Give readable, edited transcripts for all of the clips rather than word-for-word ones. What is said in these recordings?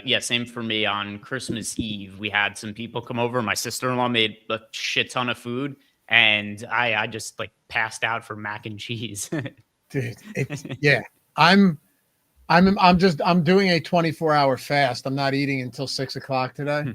Yeah, same for me. On Christmas Eve, we had some people come over. My sister-in-law made a shit ton of food, and I just like passed out for mac and cheese. Dude, yeah. I'm doing a 24-hour fast. I'm not eating until 6:00 today,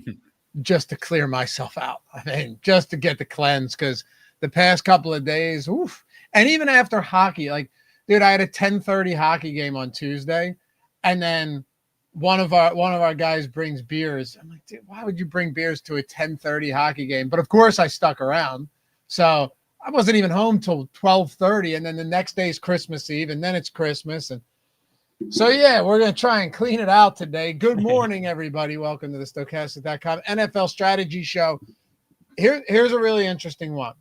just to clear myself out. I mean, just to get the cleanse, because the past couple of days, oof. And even after hockey, like, dude, I had a 10:30 hockey game on Tuesday, and then one of our guys brings beers. I'm like, dude, why would you bring beers to a 10:30 hockey game? But of course, I stuck around, so I wasn't even home till 12:30, and then the next day is Christmas Eve, and then it's Christmas, and so yeah, we're gonna try and clean it out today. Good morning, everybody. Welcome to the Stokastic.com NFL Strategy Show. Here's a really interesting one,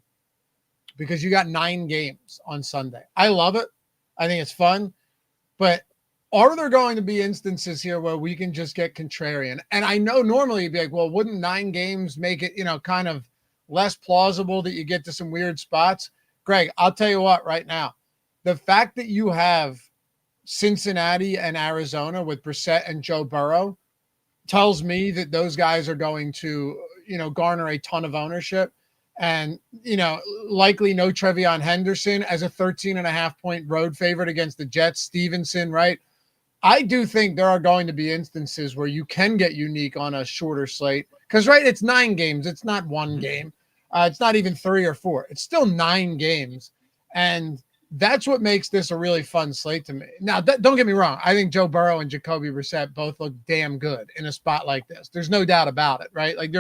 because you got 9 games on Sunday. I love it. I think it's fun, but are there going to be instances here where we can just get contrarian? And I know normally you'd be like, well, wouldn't 9 games make it, kind of less plausible that you get to some weird spots? Greg, I'll tell you what, right now, the fact that you have Cincinnati and Arizona with Brissett and Joe Burrow tells me that those guys are going to, garner a ton of ownership, and, likely no Trevion Henderson as a 13.5-point road favorite against the Jets. Stevenson, right? I do think there are going to be instances where you can get unique on a shorter slate, because, right, it's 9 games. It's not 1 game. It's not even 3 or 4. It's still 9 games. And that's what makes this a really fun slate to me. Now, don't get me wrong. I think Joe Burrow and Jacoby Brissett both look damn good in a spot like this. There's no doubt about it, right? Like,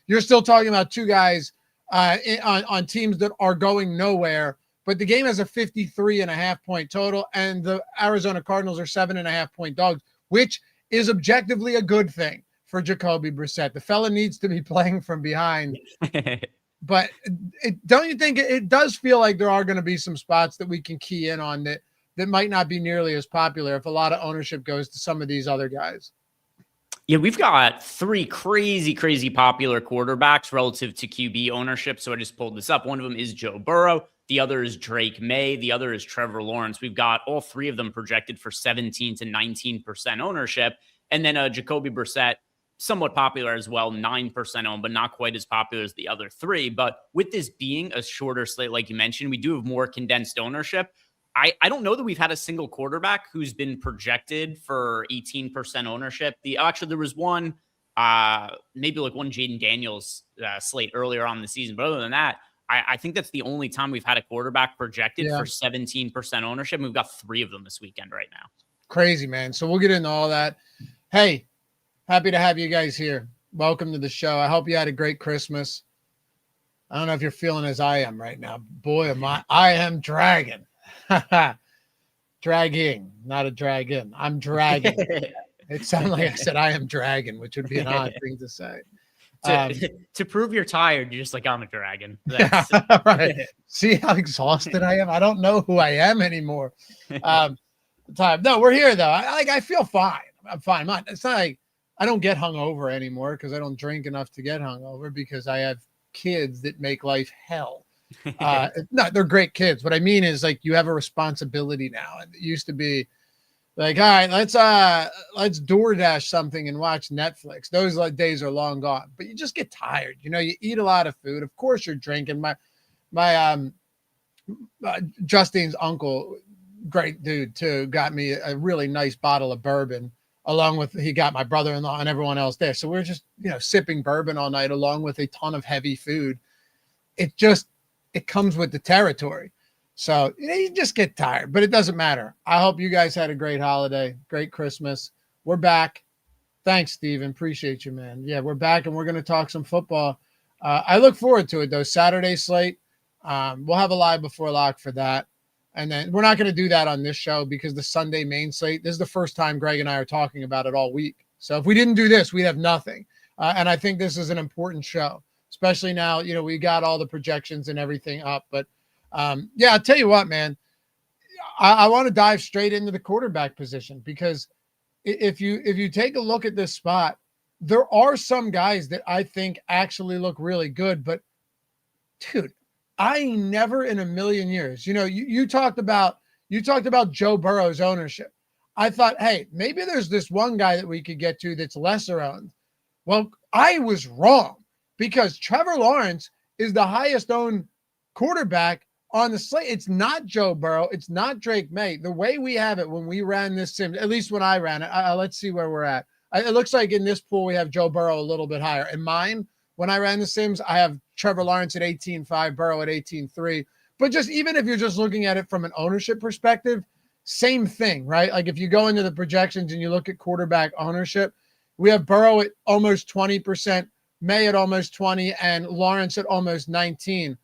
you're still talking about 2 guys on teams that are going nowhere, but the game has a 53.5-point total, and the Arizona Cardinals are 7.5-point dogs, which is objectively a good thing for Jacoby Brissett. The fella needs to be playing from behind. But don't you think it does feel like there are going to be some spots that we can key in on that might not be nearly as popular if a lot of ownership goes to some of these other guys? Yeah, we've got 3 crazy popular quarterbacks relative to QB ownership. So I just pulled this up. One of them is Joe Burrow. The other is Drake May. The other is Trevor Lawrence. We've got all 3 of them projected for 17 to 19% ownership. And then Jacoby Brissett, somewhat popular as well, 9% owned, but not quite as popular as the other 3. But with this being a shorter slate, like you mentioned, we do have more condensed ownership. I don't know that we've had a single quarterback who's been projected for 18% ownership. Actually, there was one, maybe like one Jaden Daniels slate earlier on in the season. But other than that, I think that's the only time we've had a quarterback projected for 17% ownership. And we've got 3 of them this weekend right now. Crazy, man. So we'll get into all that. Hey, happy to have you guys here. Welcome to the show. I hope you had a great Christmas. I don't know if you're feeling as I am right now. Boy, I am dragging. Dragging, not a dragon. I'm dragging. It sounded like I said I am dragging, which would be an odd thing to say. To prove you're tired, you're just like, I'm a dragon. Right. See how exhausted I am? I don't know who I am anymore. No, we're here though. I feel fine. I'm fine. It's not like I don't get hungover anymore, because I don't drink enough to get hungover, because I have kids that make life hell. No, they're great kids. What I mean is, like, you have a responsibility now. And it used to be like, all right, let's DoorDash something and watch Netflix. Those days are long gone. But you just get tired. You eat a lot of food. Of course, you're drinking. My Justine's uncle, great dude too, got me a really nice bottle of bourbon. Along with, he got my brother-in-law and everyone else there. So we're just, sipping bourbon all night, along with a ton of heavy food. It comes with the territory. So you just get tired, but it doesn't matter. I hope you guys had a great holiday, great Christmas. We're back. Thanks, Steven. Appreciate you, man. Yeah, we're back, and we're going to talk some football. I look forward to it, though. Saturday slate. We'll have a live before lock for that. And then we're not going to do that on this show, because the Sunday main slate, this is the first time Greg and I are talking about it all week. So if we didn't do this, we'd have nothing. And I think this is an important show, especially now, we got all the projections and everything up. But yeah, I'll tell you what, man, I want to dive straight into the quarterback position, because if you take a look at this spot, there are some guys that I think actually look really good. But dude, I never in a million years, you talked about Joe Burrow's ownership. I thought, hey, maybe there's this one guy that we could get to that's lesser owned. Well, I was wrong because Trevor Lawrence is the highest owned quarterback on the slate. It's not Joe Burrow. It's not Drake May. The way we have it when we ran this sim, at least when I ran it, let's see where we're at. It looks like in this pool we have Joe Burrow a little bit higher. In mine, when I ran the sims, I have Trevor Lawrence at 18.5, Burrow at 18.3. But just even if you're just looking at it from an ownership perspective, same thing, right? Like if you go into the projections and you look at quarterback ownership, we have Burrow at almost 20%, May at almost 20, and Lawrence at almost 19.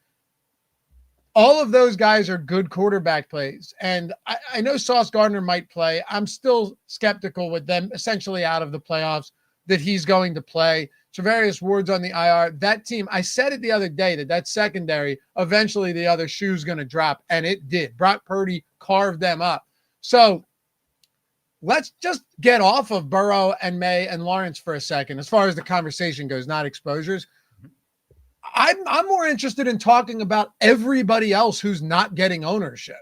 All of those guys are good quarterback plays. And I know Sauce Gardner might play. I'm still skeptical with them essentially out of the playoffs that he's going to play. Travarius Ward's on the IR. That team, I said it the other day that secondary, eventually the other shoe's going to drop, and it did. Brock Purdy carved them up. So let's just get off of Burrow and May and Lawrence for a second as far as the conversation goes, not exposures. I'm more interested in talking about everybody else who's not getting ownership.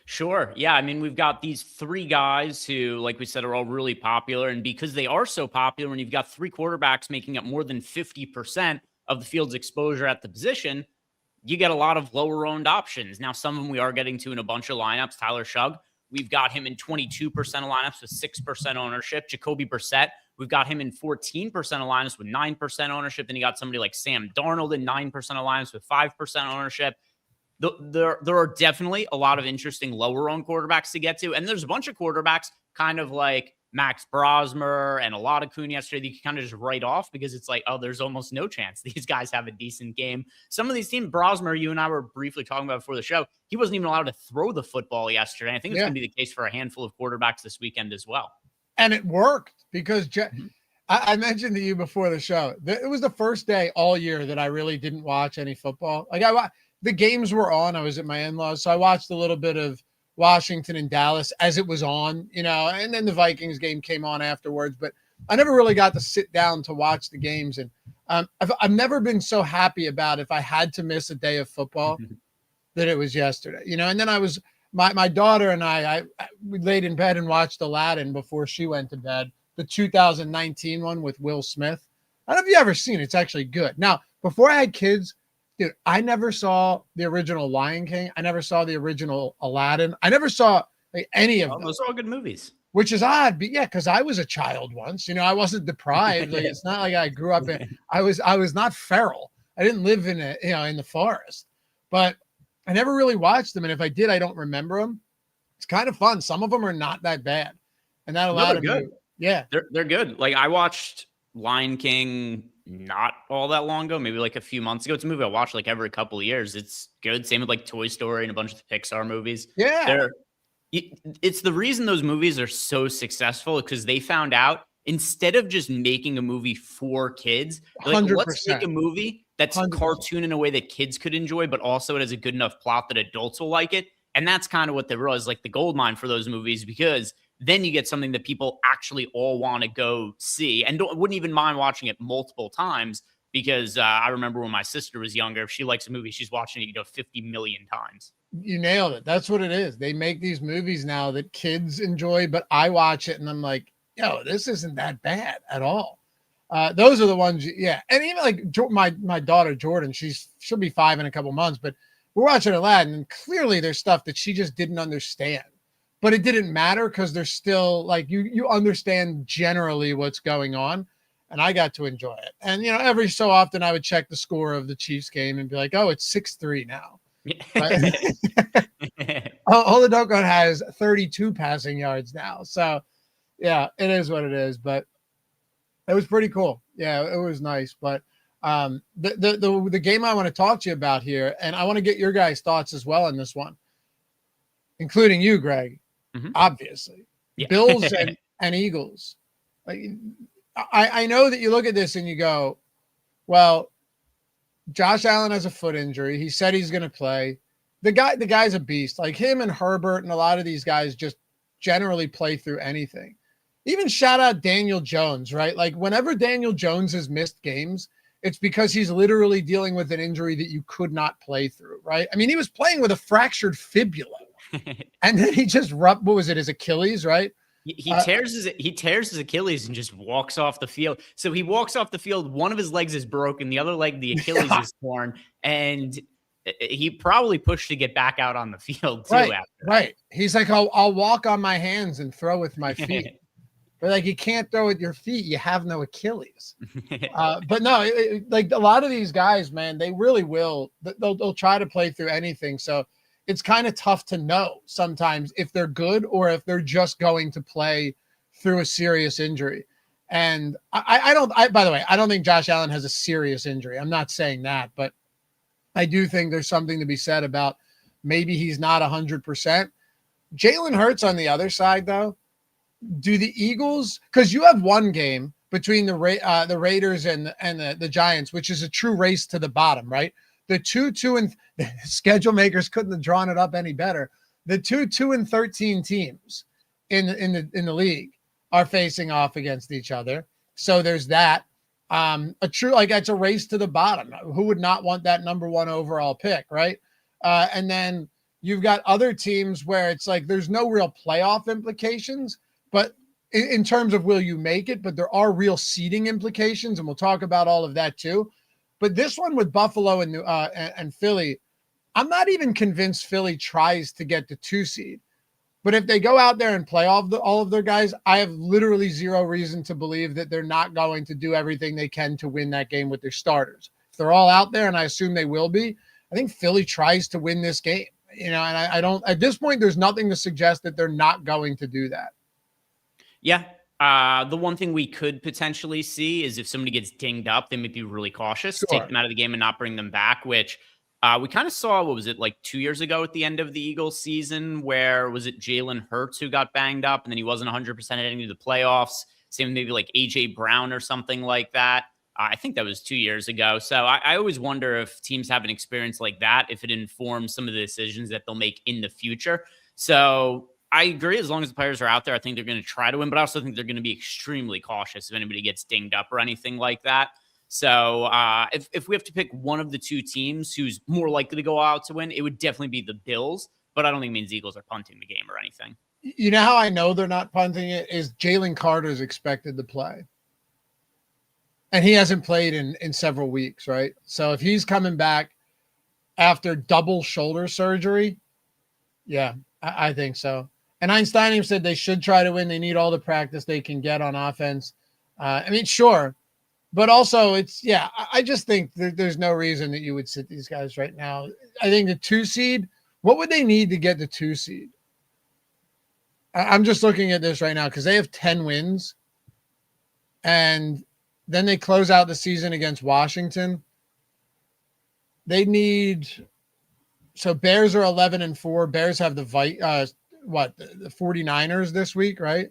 Sure. Yeah. I mean, we've got these three guys who, like we said, are all really popular. And because they are so popular, when you've got three quarterbacks making up more than 50% of the field's exposure at the position, you get a lot of lower owned options. Now, some of them we are getting to in a bunch of lineups. Tyler Shugg, we've got him in 22% of lineups with 6% ownership. Jacoby Brissett, we've got him in 14% of lineups with 9% ownership. Then you got somebody like Sam Darnold in 9% of lineups with 5% ownership. There are definitely a lot of interesting lower owned quarterbacks to get to. And there's a bunch of quarterbacks kind of like Max Brosmer and a lot of Kuhn yesterday that you can kind of just write off because it's like, oh, there's almost no chance these guys have a decent game. Some of these teams, Brosmer, you and I were briefly talking about before the show, he wasn't even allowed to throw the football yesterday. I think it's going to be the case for a handful of quarterbacks this weekend as well. And it worked because I mentioned to you before the show, it was the first day all year that I really didn't watch any football. Like the games were on. I was at my in-laws, so I watched a little bit of Washington and Dallas as it was on, and then the Vikings game came on afterwards, but I never really got to sit down to watch the games. And I've never been so happy about if I had to miss a day of football that it was yesterday, and then I was, my daughter and we laid in bed and watched Aladdin before she went to bed, the 2019 one with Will Smith. I don't know if you ever seen it. It's actually good. Now, before I had kids, dude, I never saw the original Lion King. I never saw the original Aladdin. I never saw any of them. Those are all good movies. Which is odd, but yeah, because I was a child once. I wasn't deprived. Like, it's not like I grew up in. I was not feral. I didn't live in in the forest. But I never really watched them, and if I did, I don't remember them. It's kind of fun. Some of them are not that bad, and that allowed me. Yeah, they're good. Like I watched Lion King not all that long ago, maybe like a few months ago. It's a movie I watch like every couple of years. It's good. Same with like Toy Story and a bunch of the Pixar movies. Yeah. It's the reason those movies are so successful because they found out instead of just making a movie for kids, like, let's make a movie that's 100%. Cartoon in a way that kids could enjoy, but also it has a good enough plot that adults will like it. And that's kind of what they realized, like the gold mine for those movies, because then you get something that people actually all want to go see and wouldn't even mind watching it multiple times because I remember when my sister was younger, if she likes a movie, she's watching it 50 million times. You nailed it. That's what it is. They make these movies now that kids enjoy, but I watch it and I'm like, this isn't that bad at all. Those are the ones, yeah. And even like my daughter, Jordan, she'll be 5 in a couple months, but we're watching Aladdin and clearly there's stuff that she just didn't understand. But it didn't matter because there's still like you understand generally what's going on, and I got to enjoy it. And every so often I would check the score of the Chiefs game and be like, "Oh, it's 6-3 now." Oladokun has 32 passing yards now, so yeah, it is what it is. But it was pretty cool. Yeah, it was nice. But the game I want to talk to you about here, and I want to get your guys' thoughts as well on this one, including you, Greg. Obviously, Bills and Eagles. I know that you look at this and you go, well, Josh Allen has a foot injury. He said he's going to play. The guy's a beast. Like him and Herbert and a lot of these guys just generally play through anything. Even shout out Daniel Jones, right? Like whenever Daniel Jones has missed games, it's because he's literally dealing with an injury that you could not play through, right? I mean, he was playing with a fractured fibula. And then he just what was it? His Achilles, right? He tears his Achilles and just walks off the field. So he walks off the field. One of his legs is broken. The other leg, the Achilles is torn, and he probably pushed to get back out on the field too. Right, after right. He's like, I'll walk on my hands and throw with my feet. But like, you can't throw with your feet. You have no Achilles. But no, like a lot of these guys, man, they really will. They'll try to play through anything. So it's kind of tough to know sometimes if they're good or if they're just going to play through a serious injury. And by the way, I don't think Josh Allen has a serious injury. I'm not saying that, but I do think there's something to be said about maybe he's not 100%. Jalen Hurts on the other side, though, do the Eagles, because you have one game between the Raiders and the Giants, which is a true race to the bottom, right? The 2-2 and the schedule makers couldn't have drawn it up any better. The 2-2-13 teams in the league are facing off against each other. So there's that. It's a race to the bottom. Who would not want that number 1 overall pick, right? And then you've got other teams where it's like there's no real playoff implications, but in terms of will you make it, but there are real seeding implications, and we'll talk about all of that too. But this one with Buffalo and Philly, I'm not even convinced Philly tries to get the 2 seed. But if they go out there and play all of their guys, I have literally zero reason to believe that they're not going to do everything they can to win that game with their starters. If they're all out there, and I assume they will be, I think Philly tries to win this game. And I don't, at this point, there's nothing to suggest that they're not going to do that. Yeah. The one thing we could potentially see is if somebody gets dinged up, they might be really cautious, take them out of the game and not bring them back, which we kind of saw, what was it, like 2 years ago at the end of the Eagles season, where was it Jalen Hurts who got banged up and then he wasn't 100% heading to the playoffs? Same maybe like AJ Brown or something like that. I think that was 2 years ago. So I always wonder if teams have an experience like that, if it informs some of the decisions that they'll make in the future. So I agree. As long as the players are out there, I think they're going to try to win, but I also think they're going to be extremely cautious if anybody gets dinged up or anything like that. So if we have to pick one of the 2 teams who's more likely to go out to win, it would definitely be the Bills, but I don't think it means Eagles are punting the game or anything. You know how I know they're not punting it is Jalen Carter's expected to play. And he hasn't played in several weeks, right? So if he's coming back after double shoulder surgery, yeah, I think so. And Einstein said they should try to win. They need all the practice they can get on offense. I mean, sure. But also I just think there's no reason that you would sit these guys right now. I think the 2 seed, what would they need to get the 2 seed? I'm just looking at this right now because they have 10 wins. And then they close out the season against Washington. They need, so Bears are 11-4. Bears have the 49ers this week, right?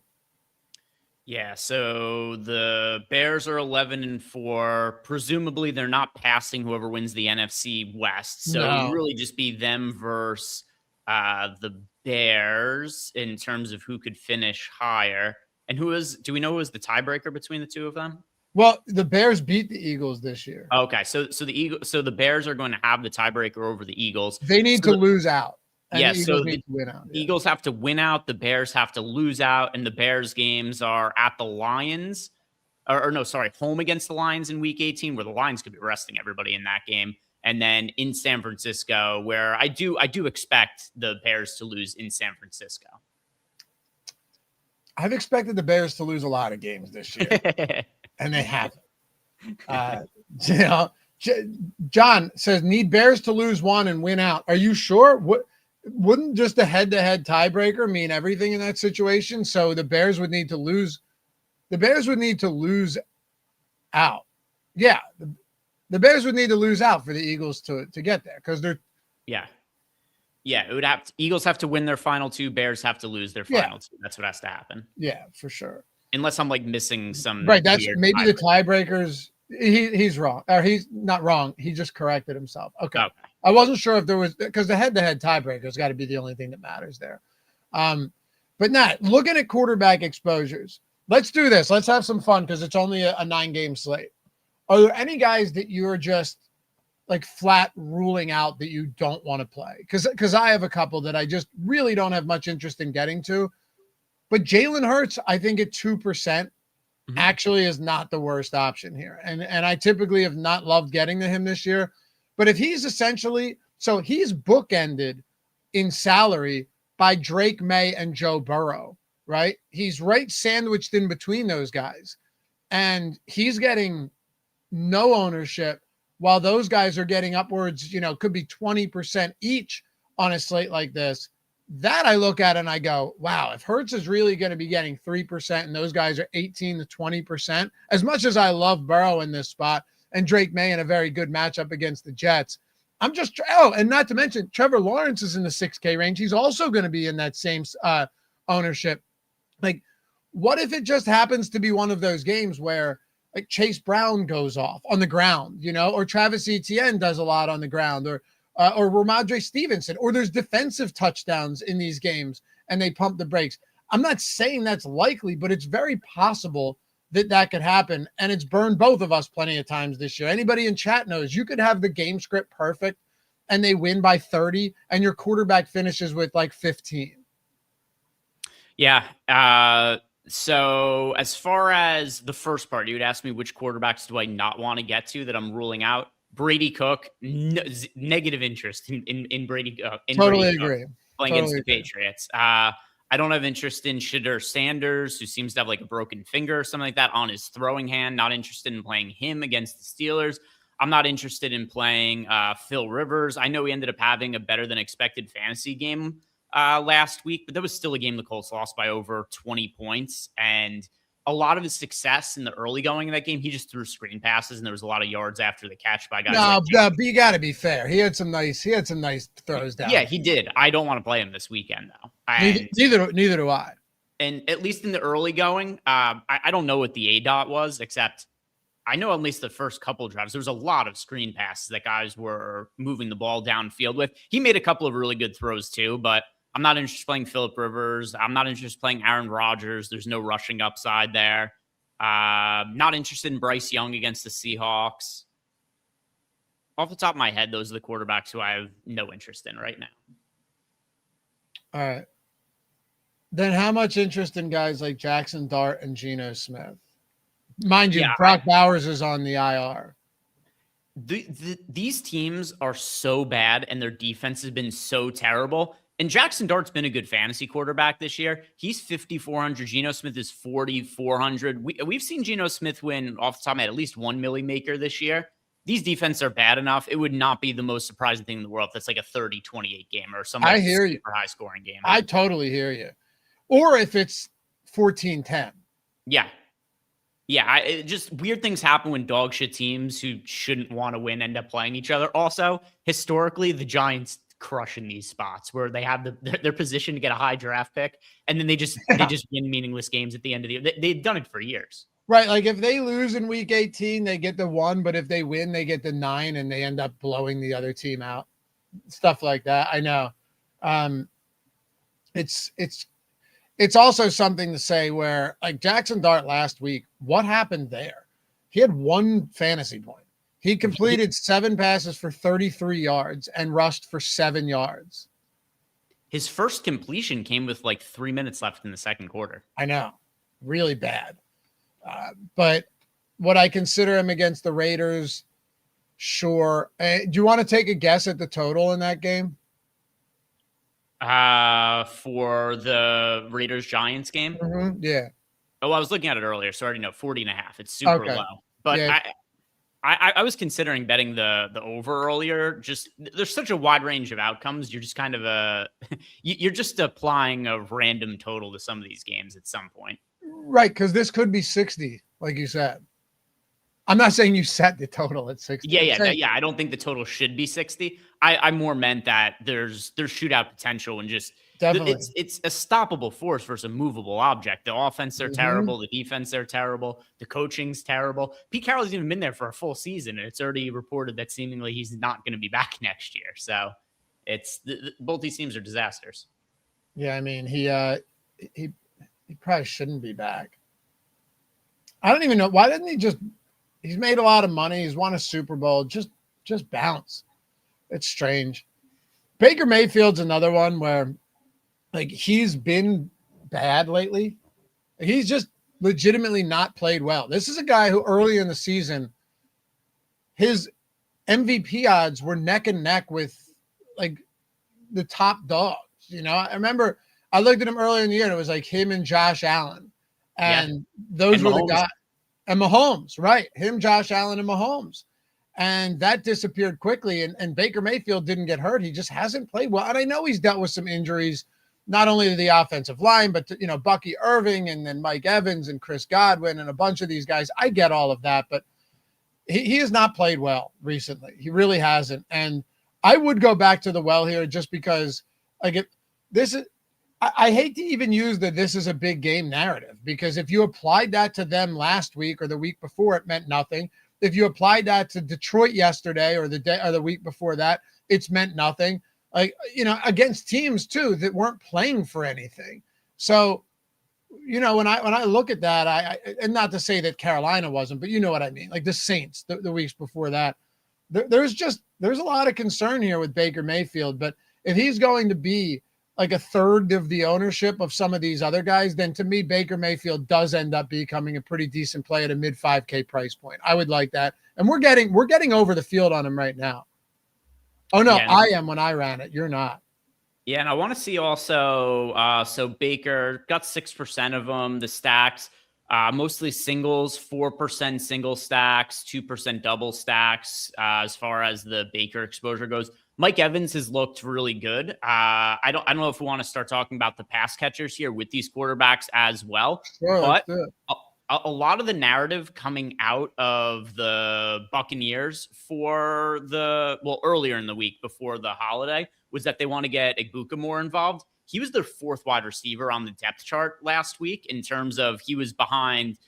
Yeah, so the Bears are 11-4. Presumably, they're not passing whoever wins the NFC West. So it would really just be them versus the Bears in terms of who could finish higher. And do we know who was the tiebreaker between the 2 of them? Well, the Bears beat the Eagles this year. Okay, so the Bears are going to have the tiebreaker over the Eagles. They need to lose out. Yeah, so the Eagles have to win out, the Bears have to lose out, and the Bears games are at the Lions, home against the Lions in Week 18, where the Lions could be resting everybody in that game, and then in San Francisco, where I do expect the Bears to lose in San Francisco. I've expected the Bears to lose a lot of games this year, and they haven't. John says, need Bears to lose 1 and win out. Are you sure? Wouldn't just a head-to-head tiebreaker mean everything in that situation? So the Bears would need to lose. The Bears would need to lose out. Yeah, the Bears would need to lose out for the Eagles to get there because they're. Yeah. It would Eagles have to win their final 2. Bears have to lose their final 2. That's what has to happen. Yeah, for sure. Unless I'm like missing some. Right. That's maybe the tiebreakers. He's wrong, or he's not wrong. He just corrected himself. Okay. I wasn't sure if there was, because the head-to-head tiebreaker has got to be the only thing that matters there. But Nat, looking at quarterback exposures, let's do this. Let's have some fun because it's only a 9-game slate. Are there any guys that you're just like flat ruling out that you don't want to play. Because I have a couple that I just really don't have much interest in getting to. But Jalen Hurts, I think at 2% actually is not the worst option here. And I typically have not loved getting to him this year. But if he's essentially, so he's bookended in salary by Drake May and Joe Burrow, right? He's right sandwiched in between those guys. And he's getting no ownership while those guys are getting upwards, could be 20% each on a slate like this. That I look at and I go, wow, if Hurts is really going to be getting 3% and those guys are 18 to 20%, as much as I love Burrow in this spot and Drake May in a very good matchup against the Jets, I'm just, and not to mention Trevor Lawrence is in the 6K range. He's also going to be in that same ownership. Like, what if it just happens to be one of those games where like Chase Brown goes off on the ground, or Travis Etienne does a lot on the ground, or Ramondre Stevenson, or there's defensive touchdowns in these games and they pump the brakes. I'm not saying that's likely, but it's very possible that could happen. And it's burned both of us plenty of times this year. Anybody in chat knows you could have the game script perfect and they win by 30 and your quarterback finishes with like 15. Yeah. So as far as the first part, you would ask me which quarterbacks do I not want to get to that I'm ruling out. Brady Cook, negative interest in Brady. Totally Brady agree. Cook playing against the Patriots. I don't have interest in Shadur Sanders, who seems to have like a broken finger or something like that on his throwing hand. Not interested in playing him against the Steelers. I'm not interested in playing Phil Rivers. I know he ended up having a better than expected fantasy game last week, but that was still a game the Colts lost by over 20 points. And a lot of his success in the early going of that game, he just threw screen passes and there was a lot of yards after the catch by guys. No, but you got to be fair. He had some nice throws down. Yeah, he did. I don't want to play him this weekend though. Neither do I. And at least in the early going, I don't know what the ADOT was, except I know at least the first couple of drives, there was a lot of screen passes that guys were moving the ball downfield with. He made a couple of really good throws too, but I'm not interested in playing Phillip Rivers. I'm not interested in playing Aaron Rodgers. There's no rushing upside there. Not interested in Bryce Young against the Seahawks. Off the top of my head, those are the quarterbacks who I have no interest in right now. All right. Then how much interest in guys like Jackson Dart and Geno Smith? Mind you, Brock Bowers is on the IR. These teams are so bad and their defense has been so terrible. And Jackson Dart's been a good fantasy quarterback this year. He's 5,400. Geno Smith is 4,400. We've seen Geno Smith win off the top of my head at least one Millie Maker this year. These defenses are bad enough. It would not be the most surprising thing in the world if that's like a 30-28 game or some super high scoring game. I totally hear you. Or if it's 14-10. Yeah. Yeah, just weird things happen when dog shit teams who shouldn't want to win end up playing each other. Also, historically, the Giants crush in these spots where they have their position to get a high draft pick, and then they just win meaningless games at the end of the year. They've done it for years. Right, like if they lose in week 18, they get the 1, but if they win, they get the 9, and they end up blowing the other team out. Stuff like that. I know. It's also something to say where, like Jackson Dart last week, what happened there? He had 1 fantasy point. He completed 7 passes for 33 yards and rushed for 7 yards. His first completion came with like 3 minutes left in the second quarter. I know. Really bad. But would I consider him against the Raiders? Sure. Do you want to take a guess at the total in that game? For the Raiders-Giants game? Mm-hmm. Yeah. Oh, I was looking at it earlier, so I already know 40.5. It's super low. But yeah. I was considering betting the over earlier. Just there's such a wide range of outcomes. You're just kind of you're just applying a random total to some of these games at some point. Right, because this could be 60, like you said. I'm not saying you set the total at 60. Yeah. I don't think the total should be 60. I more meant that there's shootout potential and just definitely it's a stoppable force versus a movable object. The offense, they're terrible. The defense, they're terrible. The coaching's terrible. Pete Carroll's even been there for a full season, and it's already reported that seemingly he's not going to be back next year. So it's both these teams are disasters. Yeah, I mean he probably shouldn't be back. I don't even know why didn't he just. He's made a lot of money. He's won a Super Bowl. Just just bounce. It's strange. Baker Mayfield's another one where like he's been bad lately. He's just legitimately not played well. This is a guy who early in the season, his MVP odds were neck and neck with like the top dogs. You know, I remember I looked at him earlier in the year and it was like him and Josh Allen. And those were the guys. And Mahomes, right. Him, Josh Allen, and Mahomes. And that disappeared quickly. And Baker Mayfield didn't get hurt. He just hasn't played well. And I know he's dealt with some injuries, not only to the offensive line, but to, you know, Bucky Irving and then Mike Evans and Chris Godwin and a bunch of these guys. I get all of that, but he has not played well recently. He really hasn't. And I would go back to the well here just because like I hate to even use this is a big game narrative, because if you applied that to them last week or the week before, it meant nothing. If you applied that to Detroit yesterday or the week before that, it's meant nothing. Like, you know, against teams too that weren't playing for anything. So, you know, when I look at that, I and not to say that Carolina wasn't, but you know what I mean. Like the Saints, the weeks before that, there's a lot of concern here with Baker Mayfield. But if he's going to be like a third of the ownership of some of these other guys, then to me, Baker Mayfield does end up becoming a pretty decent play at a mid 5K price point. I would like that. And we're getting over the field on him right now. Oh no, yeah. I am when I ran it. You're not. Yeah. And I want to see also, so Baker got 6% of them, the stacks, mostly singles, 4% single stacks, 2% double stacks, as far as the Baker exposure goes. Mike Evans has looked really good. I don't know if we want to start talking about the pass catchers here with these quarterbacks as well. Sure, but a lot of the narrative coming out of the Buccaneers earlier in the week before the holiday was that they want to get Egbuka more involved. He was their fourth wide receiver on the depth chart last week in terms of he was behind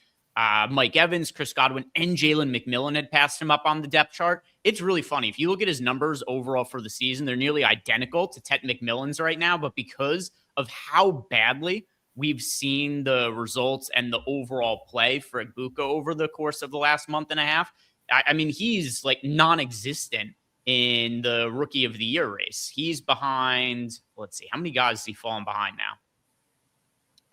Mike Evans, Chris Godwin, and Jalen McMillan had passed him up on the depth chart. It's really funny. If you look at his numbers overall for the season, they're nearly identical to Tet McMillan's right now. But because of how badly we've seen the results and the overall play for Egbuka over the course of the last month and a half, I mean, he's like non-existent in the rookie of the year race. He's behind, let's see, how many guys has he fallen behind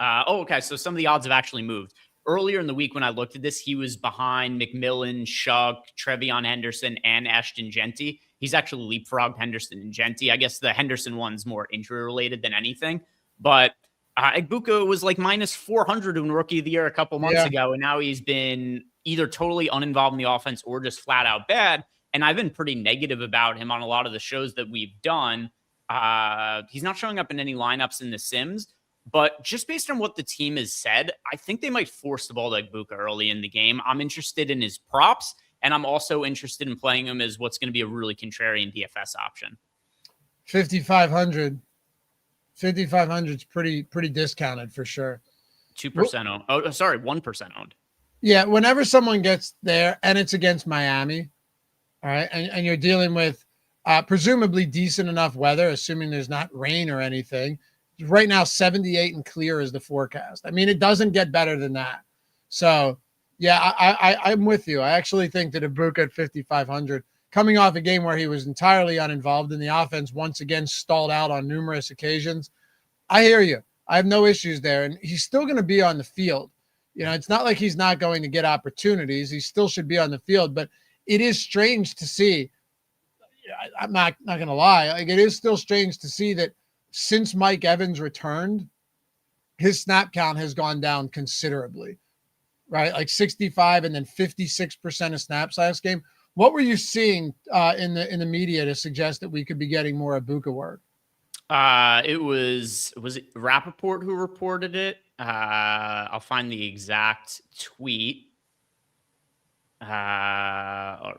now? Okay. So some of the odds have actually moved. Earlier in the week when I looked at this, he was behind McMillan, Shuck, Trevion Henderson, and Ashton Genty. He's actually leapfrogged Henderson and Genty. I guess the Henderson one's more injury-related than anything. But Egbuka was like minus 400 in Rookie of the Year a couple months ago, and now he's been either totally uninvolved in the offense or just flat out bad. And I've been pretty negative about him on a lot of the shows that we've done. He's not showing up in any lineups in the Sims. But just based on what the team has said, I think they might force the ball to Egbuka early in the game. I'm interested in his props, and I'm also interested in playing him as what's going to be a really contrarian DFS option. 5,500. 5,500 is pretty discounted for sure. 2% owned. Oh, sorry, 1% owned. Yeah, whenever someone gets there, and it's against Miami, all right, and you're dealing with presumably decent enough weather, assuming there's not rain or anything. Right now, 78 and clear is the forecast. I mean, it doesn't get better than that. So, yeah, I'm with you. I actually think that Egbuka at 5,500, coming off a game where he was entirely uninvolved in the offense, once again stalled out on numerous occasions. I hear you. I have no issues there. And he's still going to be on the field. You know, it's not like he's not going to get opportunities. He still should be on the field. But it is strange to see. I'm not going to lie. Like, it is still strange to see that since Mike Evans returned, his snap count has gone down considerably, right? Like 65 and then 56% of snaps last game. What were you seeing in the media to suggest that we could be getting more Egbuka work? Was it Rappaport who reported it? I'll find the exact tweet. All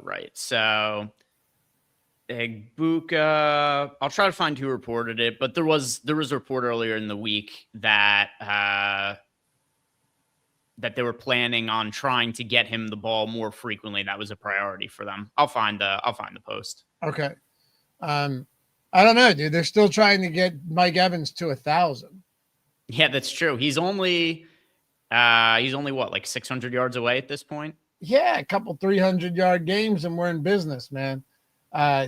right. So Egbuka, I'll try to find who reported it, but there was a report earlier in the week that that they were planning on trying to get him the ball more frequently. That was a priority for them. I'll find the post. Okay. I don't know, dude. They're still trying to get Mike Evans to 1,000. Yeah, that's true. He's only what, like 600 yards away at this point? Yeah, a couple 300-yard games and we're in business, man. Uh,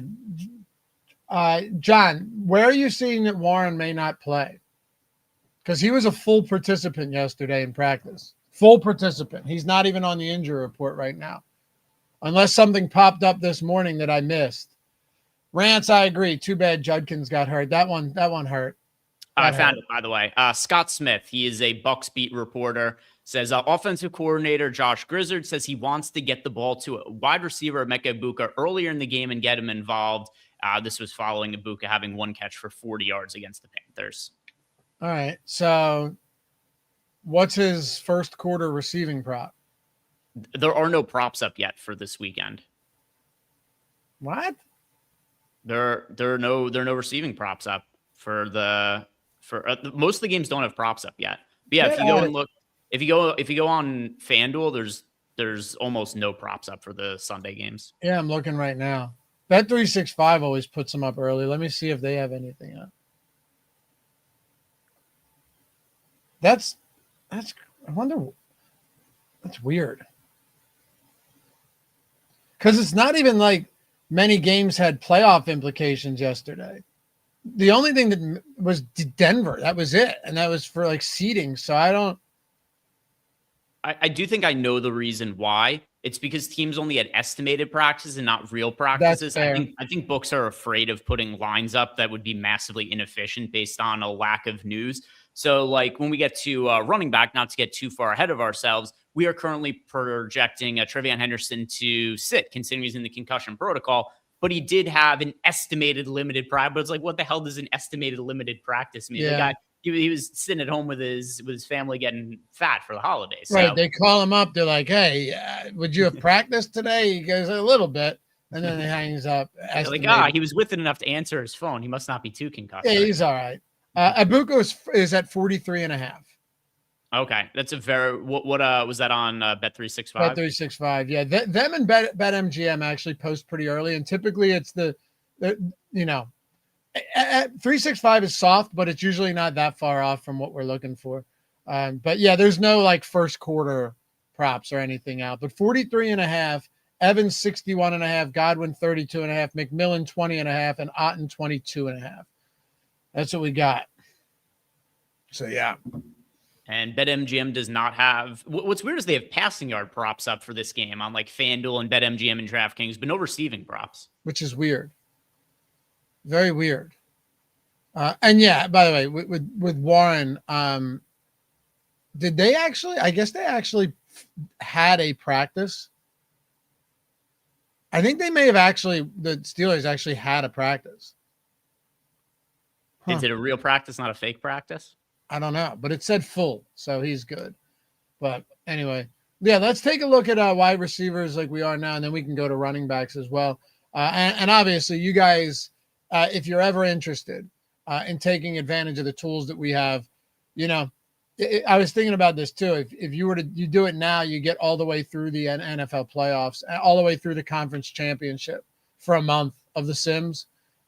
John, where are you seeing that Warren may not play? Because he was a full participant yesterday in practice. Full participant. He's not even on the injury report right now, unless something popped up this morning that I missed. Rance, I agree. Too bad Judkins got hurt. That one hurt. I found it, by the way. Scott Smith, he is a Bucks beat reporter, says offensive coordinator Josh Grizzard says he wants to get the ball to a wide receiver, Emeka Egbuka, earlier in the game and get him involved. This was following Egbuka having one catch for 40 yards against the Panthers. All right. So what's his first quarter receiving prop? There are no props up yet for this weekend. What? There are no receiving props up for most of the games don't have props up yet. But yeah, if you go and look, if you go on FanDuel, there's almost no props up for the Sunday games. Yeah, I'm looking right now. Bet365 always puts them up early. Let me see if they have anything up. That's I wonder. That's weird. Because it's not even like many games had playoff implications yesterday. The only thing that was Denver. That was it. And that was for like seeding. So I do think I know the reason why. It's because teams only had estimated practices and not real practices. I think books are afraid of putting lines up that would be massively inefficient based on a lack of news. So like when we get to running back, not to get too far ahead of ourselves, we are currently projecting Trevion Henderson to sit, considering he's in the concussion protocol. But he did have an estimated limited practice. But it's like, what the hell does an estimated limited practice mean? Yeah. The guy, he was sitting at home with his family getting fat for the holidays. So. Right. They call him up. They're like, hey, would you have practiced today? He goes, a little bit. And then he hangs up. Like, he was with it enough to answer his phone. He must not be too concussed. Yeah, he's all right. Egbuka is at 43.5. Okay. That's a very, what was that on Bet365? Bet365. Yeah. Them and BetMGM actually post pretty early. And typically it's the 365 is soft, but it's usually not that far off from what we're looking for. But yeah, there's no like first quarter props or anything out, but 43.5, Evans 61.5, Godwin 32.5, McMillan 20.5, and Otten 22.5. That's what we got. So yeah. And BetMGM does not have. What's weird is they have passing yard props up for this game on like FanDuel and BetMGM and DraftKings, but no receiving props, which is weird. Very weird. And yeah, by the way, with Warren, did they actually? I guess they actually had a practice. I think they may have the Steelers actually had a practice. Huh. Is it a real practice, not a fake practice? I don't know, but it said full, so he's good. But anyway, yeah, let's take a look at wide receivers like we are now, and then we can go to running backs as well. And obviously, you guys, if you're ever interested in taking advantage of the tools that we have, I was thinking about this too. If you do it now, you get all the way through the NFL playoffs, all the way through the conference championship for a month of the Sims.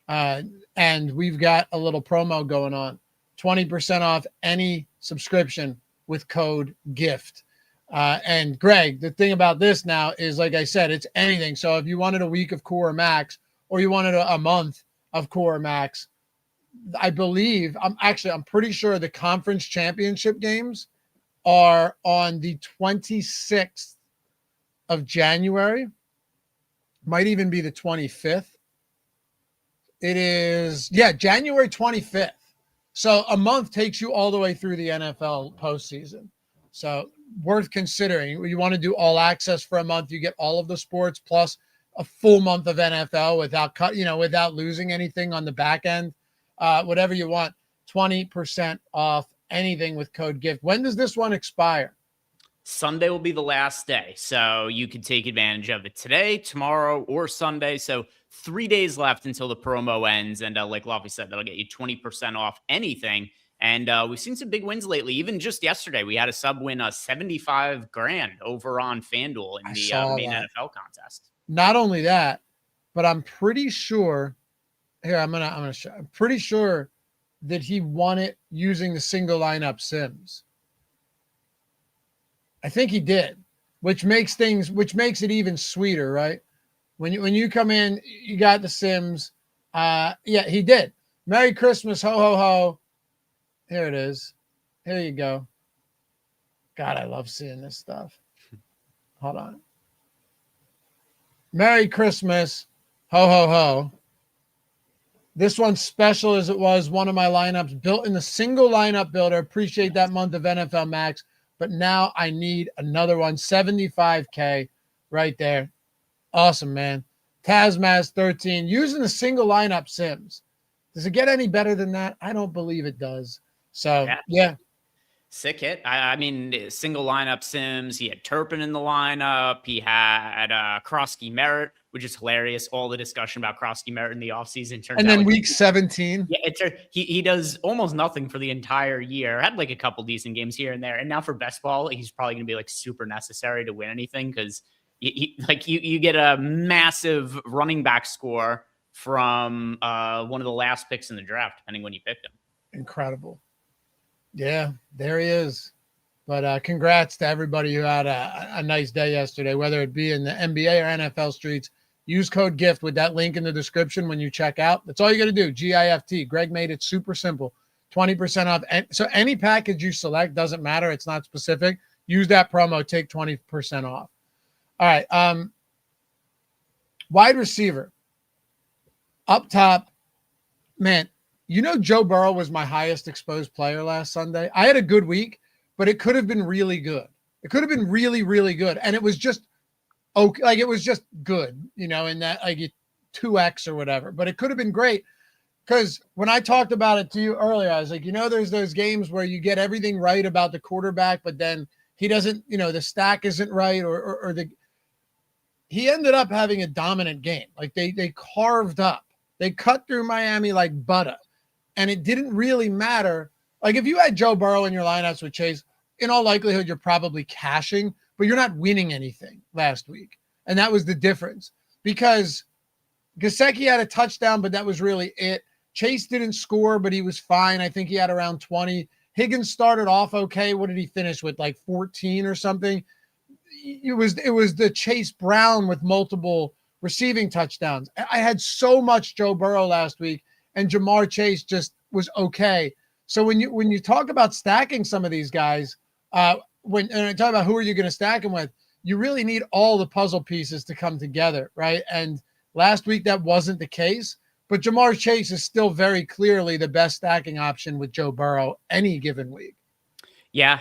And we've got a little promo going on, 20% off any subscription with code GIFT. And Greg, the thing about this now is, like I said, it's anything. So if you wanted a week of Core Max or you wanted a month of Core Max, I believe I'm pretty sure the conference championship games are on the 26th of January. Might even be the 25th. It is, January 25th. So a month takes you all the way through the NFL postseason. So worth considering. You want to do all access for a month. You get all of the sports plus a full month of NFL without losing anything on the back end. Whatever you want, 20% off anything with code GIFT. When does this one expire? Sunday will be the last day. So you can take advantage of it today, tomorrow, or Sunday. So 3 days left until the promo ends. And like Lofty said, that'll get you 20% off anything. And we've seen some big wins lately. Even just yesterday, we had a sub win, $75,000 over on FanDuel in the main NFL contest. Not only that, but I'm pretty sure here, I'm gonna show. I'm pretty sure that he won it using the single lineup Sims. I think he did, which makes it even sweeter, right? When you come in, you got the Sims. Yeah, he did. Merry Christmas, ho ho ho. Here it is. Here you go. God, I love seeing this stuff. Hold on. Merry Christmas, ho ho ho. This one's special as it was one of my lineups built in the single lineup builder. Appreciate that month of NFL Max, but now I need another one. 75K right there. Awesome, man. Tazmaz 13 using the single lineup Sims. Does it get any better than that? I don't believe it does. So yeah. Sick hit. I mean, single lineup Sims. He had Turpin in the lineup. He had Krosky Merritt, which is hilarious. All the discussion about Krosky Merritt in the offseason turns out. And then week 17. Yeah, he does almost nothing for the entire year. Had like a couple decent games here and there. And now for best ball, he's probably going to be like super necessary to win anything because you get a massive running back score from one of the last picks in the draft, depending when you picked him. Incredible. Yeah, there he is. But congrats to everybody who had a nice day yesterday, whether it be in the NBA or NFL streets. Use code GIFT with that link in the description when you check out. That's all you got to do, GIFT. Greg made it super simple. 20% off. So any package you select, doesn't matter. It's not specific. Use that promo, take 20% off. All right. Wide receiver. Up top, man, you know Joe Burrow was my highest exposed player last Sunday. I had a good week, but it could have been really good. It could have been really, really good. And it was just okay, like it was just good, you know, in that like 2x or whatever. But it could have been great because when I talked about it to you earlier, I was like, you know, there's those games where you get everything right about the quarterback, but then he doesn't, you know, the stack isn't right or he ended up having a dominant game. Like they carved up. They cut through Miami like butter. And it didn't really matter. Like if you had Joe Burrow in your lineups with Chase, in all likelihood, you're probably cashing, but you're not winning anything last week. And that was the difference because Gesicki had a touchdown, but that was really it. Chase didn't score, but he was fine. I think he had around 20. Higgins started off okay. What did he finish with? Like 14 or something? It was the Chase Brown with multiple receiving touchdowns. I had so much Joe Burrow last week. And Jamar Chase just was okay. So when you talk about stacking some of these guys, when I talk about who are you going to stack them with, you really need all the puzzle pieces to come together, right? And last week that wasn't the case, but Jamar Chase is still very clearly the best stacking option with Joe Burrow any given week. Yeah,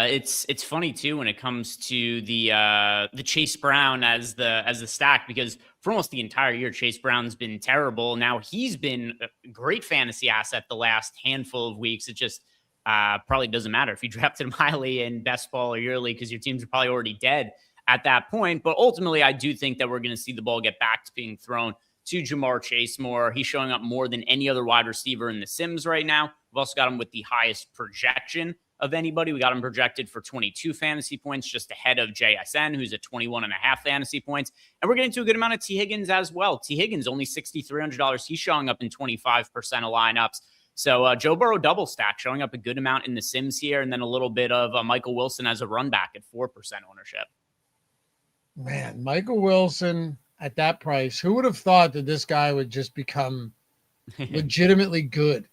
it's funny too when it comes to the Chase Brown as the stack because for almost the entire year Chase Brown's been terrible. Now he's been a great fantasy asset the last handful of weeks. It just probably doesn't matter if you drafted him highly in best ball or yearly because your teams are probably already dead at that point. But ultimately, I do think that we're going to see the ball get back to being thrown to Jamar Chase more. He's showing up more than any other wide receiver in the Sims right now. We've also got him with the highest projection of anybody. We got him projected for 22 fantasy points, just ahead of JSN, who's at 21.5 fantasy points. And we're getting to a good amount of T. Higgins as well. T. Higgins, only $6,300. He's showing up in 25% of lineups. So Joe Burrow double stack, showing up a good amount in the Sims here, and then a little bit of Michael Wilson as a run back at 4% ownership. Man, Michael Wilson at that price, who would have thought that this guy would just become legitimately good?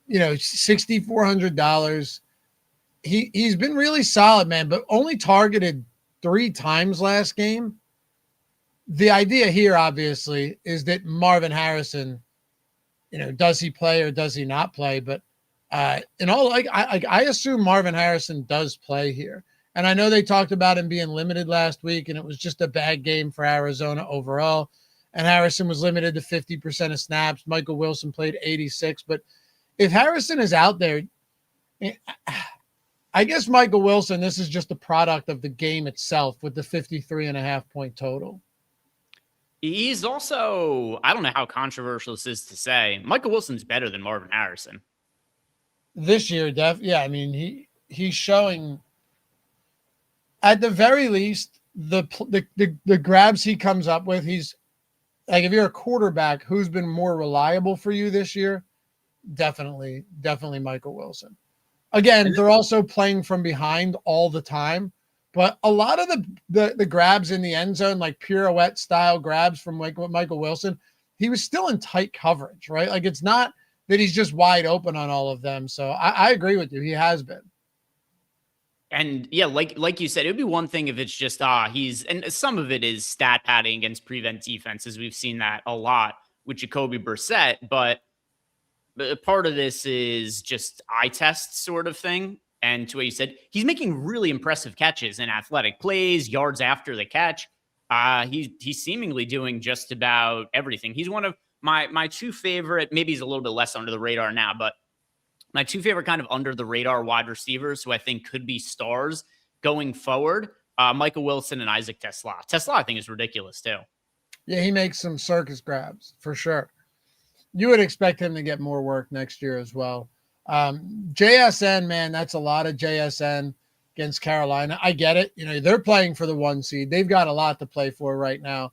You know, $6,400. He's been really solid, man, but only targeted 3 times last game. The idea here, obviously, is that Marvin Harrison, you know, does he play or does he not play? But in all, I assume Marvin Harrison does play here. And I know they talked about him being limited last week, and it was just a bad game for Arizona overall. And Harrison was limited to 50% of snaps. Michael Wilson played 86. But if Harrison is out there, I guess Michael Wilson, this is just a product of the game itself with the 53.5 point total. He's also, I don't know how controversial this is to say, Michael Wilson's better than Marvin Harrison. This year, yeah, I mean, he's showing, at the very least, the grabs he comes up with, he's, like, if you're a quarterback, who's been more reliable for you this year? Definitely Michael Wilson. Again, they're also playing from behind all the time, But a lot of the grabs in the end zone, like pirouette style grabs from Michael Wilson, he was still in tight coverage, right? Like it's not that he's just wide open on all of them. So I agree with you. He has been. And yeah, like you said, it would be one thing if it's just and some of it is stat padding against prevent defenses. We've seen that a lot with Jacoby Brissett, but part of this is just eye test sort of thing. And to what you said, he's making really impressive catches and athletic plays, yards after the catch. He's seemingly doing just about everything. He's one of my two favorite, maybe he's a little bit less under the radar now, but my two favorite kind of under the radar wide receivers who I think could be stars going forward, Michael Wilson and Isaac Tesla. Tesla, I think, is ridiculous too. Yeah, he makes some circus grabs for sure. You would expect him to get more work next year as well. JSN, man, that's a lot of JSN against Carolina. I get it. You know, they're playing for the 1 seed. They've got a lot to play for right now,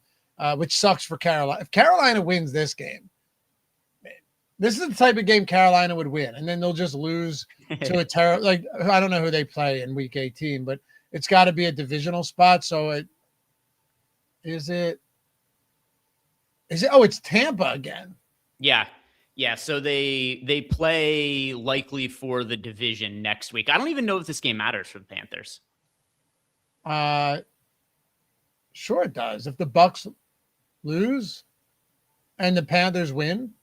which sucks for Carolina. If Carolina wins this game, this is the type of game Carolina would win, and then they'll just lose to a terrible. Like I don't know who they play in Week 18, but it's got to be a divisional spot. So is it? Oh, it's Tampa again. Yeah. So they play likely for the division next week. I don't even know if this game matters for the Panthers. Sure it does. If the Bucks lose and the Panthers win.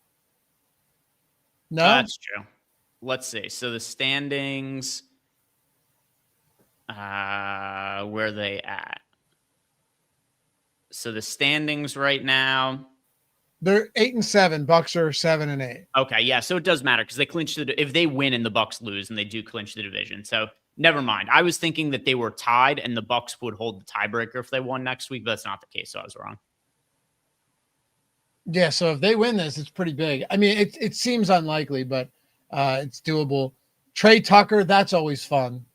No, that's true. Let's see. So the standings, where are they at? So the standings right now, they're 8-7. Bucks are 7-8. Okay, yeah. So it does matter because they clinch if they win and the Bucks lose, and they do clinch the division. So never mind. I was thinking that they were tied and the Bucks would hold the tiebreaker if they won next week, but that's not the case. So I was wrong. Yeah, so if they win this, it's pretty big. I mean, it seems unlikely, but it's doable. Trey Tucker, that's always fun.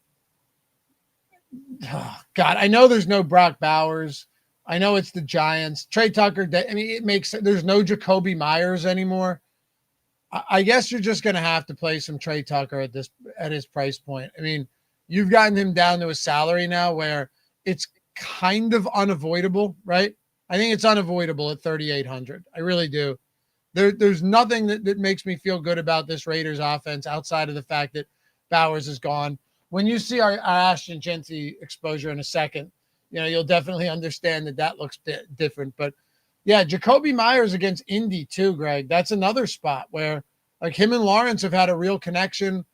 Oh, God, I know there's no Brock Bowers. I know it's the Giants. Trey Tucker, I mean, it makes sense. There's no Jacoby Myers anymore. I guess you're just going to have to play some Trey Tucker at his price point. I mean, you've gotten him down to a salary now where it's kind of unavoidable, right? I think it's unavoidable at 3,800. I really do. There's nothing that makes me feel good about this Raiders offense outside of the fact that Bowers is gone. When you see our Ashton Jeanty exposure in a second, you know, you'll definitely understand that looks different. But yeah, Jacoby Myers against Indy too, Greg. That's another spot where like him and Lawrence have had a real connection.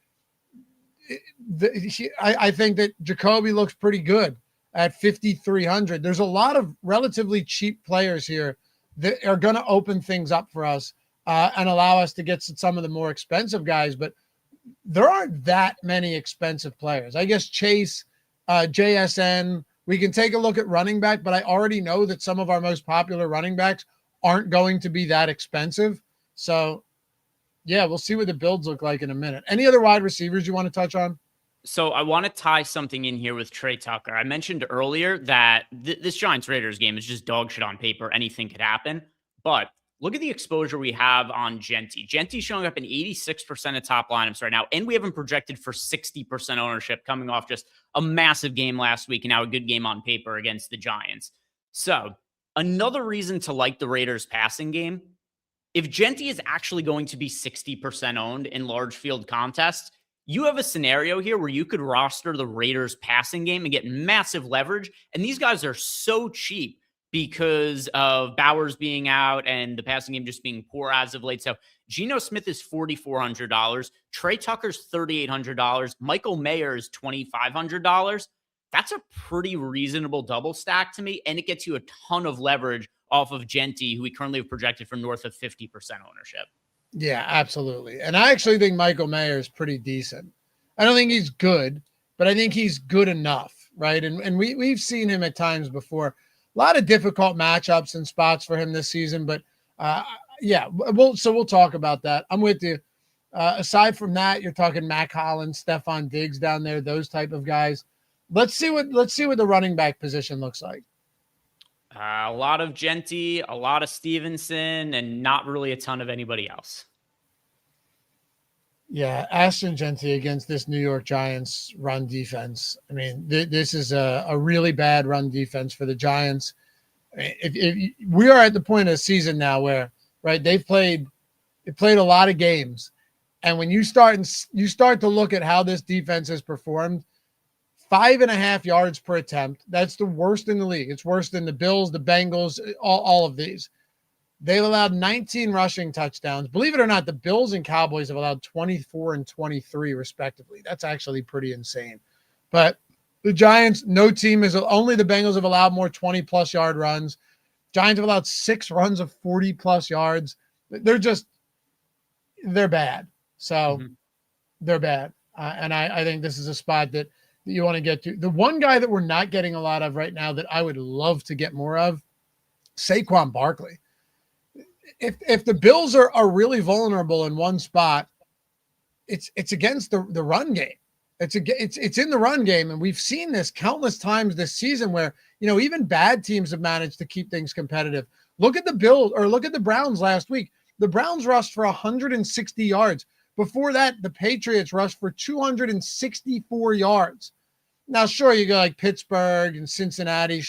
I think that Jacoby looks pretty good at 5,300. There's a lot of relatively cheap players here that are going to open things up for us and allow us to get some of the more expensive guys. But there aren't that many expensive players. I guess Chase, JSN. We can take a look at running back, but I already know that some of our most popular running backs aren't going to be that expensive. So, yeah, we'll see what the builds look like in a minute. Any other wide receivers you want to touch on? So I want to tie something in here with Trey Tucker. I mentioned earlier that this Giants-Raiders game is just dog shit on paper. Anything could happen. But look at the exposure we have on Jeanty. Jeanty's showing up in 86% of top lineups right now, and we have him projected for 60% ownership coming off just a massive game last week and now a good game on paper against the Giants. So another reason to like the Raiders passing game, if Jeanty is actually going to be 60% owned in large field contests, you have a scenario here where you could roster the Raiders passing game and get massive leverage. And these guys are so cheap because of Bowers being out and the passing game just being poor as of late. So Geno Smith is $4,400. Trey Tucker's $3,800. Michael Mayer is $2,500. That's a pretty reasonable double stack to me. And it gets you a ton of leverage off of Jeanty, who we currently have projected for north of 50% ownership. Yeah, absolutely. And I actually think Michael Mayer is pretty decent. I don't think he's good, but I think he's good enough, right? And we've seen him at times before. A lot of difficult matchups and spots for him this season, but yeah, we'll talk about that. I'm with you. Aside from that, you're talking Mac Hollins, Stephon Diggs down there, those type of guys. Let's see what the running back position looks like. A lot of Jeanty, a lot of Stevenson, and not really a ton of anybody else. Yeah, astringently against this New York Giants run defense. I mean, this is a really bad run defense for the Giants. I mean, if we are at the point of the season now where, right, they played a lot of games, and when you start to look at how this defense has performed, 5.5 yards per attempt. That's the worst in the league. It's worse than the Bills, the Bengals, all of these. They've allowed 19 rushing touchdowns. Believe it or not, the Bills and Cowboys have allowed 24 and 23 respectively. That's actually pretty insane. But the Giants, no team is, only the Bengals have allowed more 20-plus yard runs. Giants have allowed 6 runs of 40-plus yards. They're bad. So they're bad. And I think this is a spot that you want to get to. The one guy that we're not getting a lot of right now that I would love to get more of, Saquon Barkley. If the Bills are really vulnerable in one spot, it's against the run game. It's in the run game, and we've seen this countless times this season where, even bad teams have managed to keep things competitive. Look at the Bills, or look at the Browns last week. The Browns rushed for 160 yards. Before that, the Patriots rushed for 264 yards. Now, sure, you go like Pittsburgh and Cincinnati,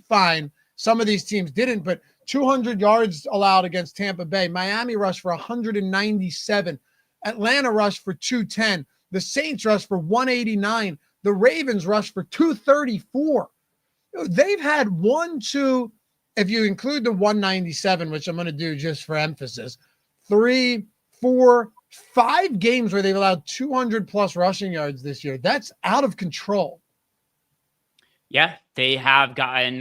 fine. Some of these teams didn't, but 200 yards allowed against Tampa Bay. Miami rushed for 197. Atlanta rushed for 210. The Saints rushed for 189. The Ravens rushed for 234. They've had if you include the 197, which I'm going to do just for emphasis, 3, 4, 5 games where they've allowed 200 plus rushing yards this year. That's out of control. Yeah, they have gotten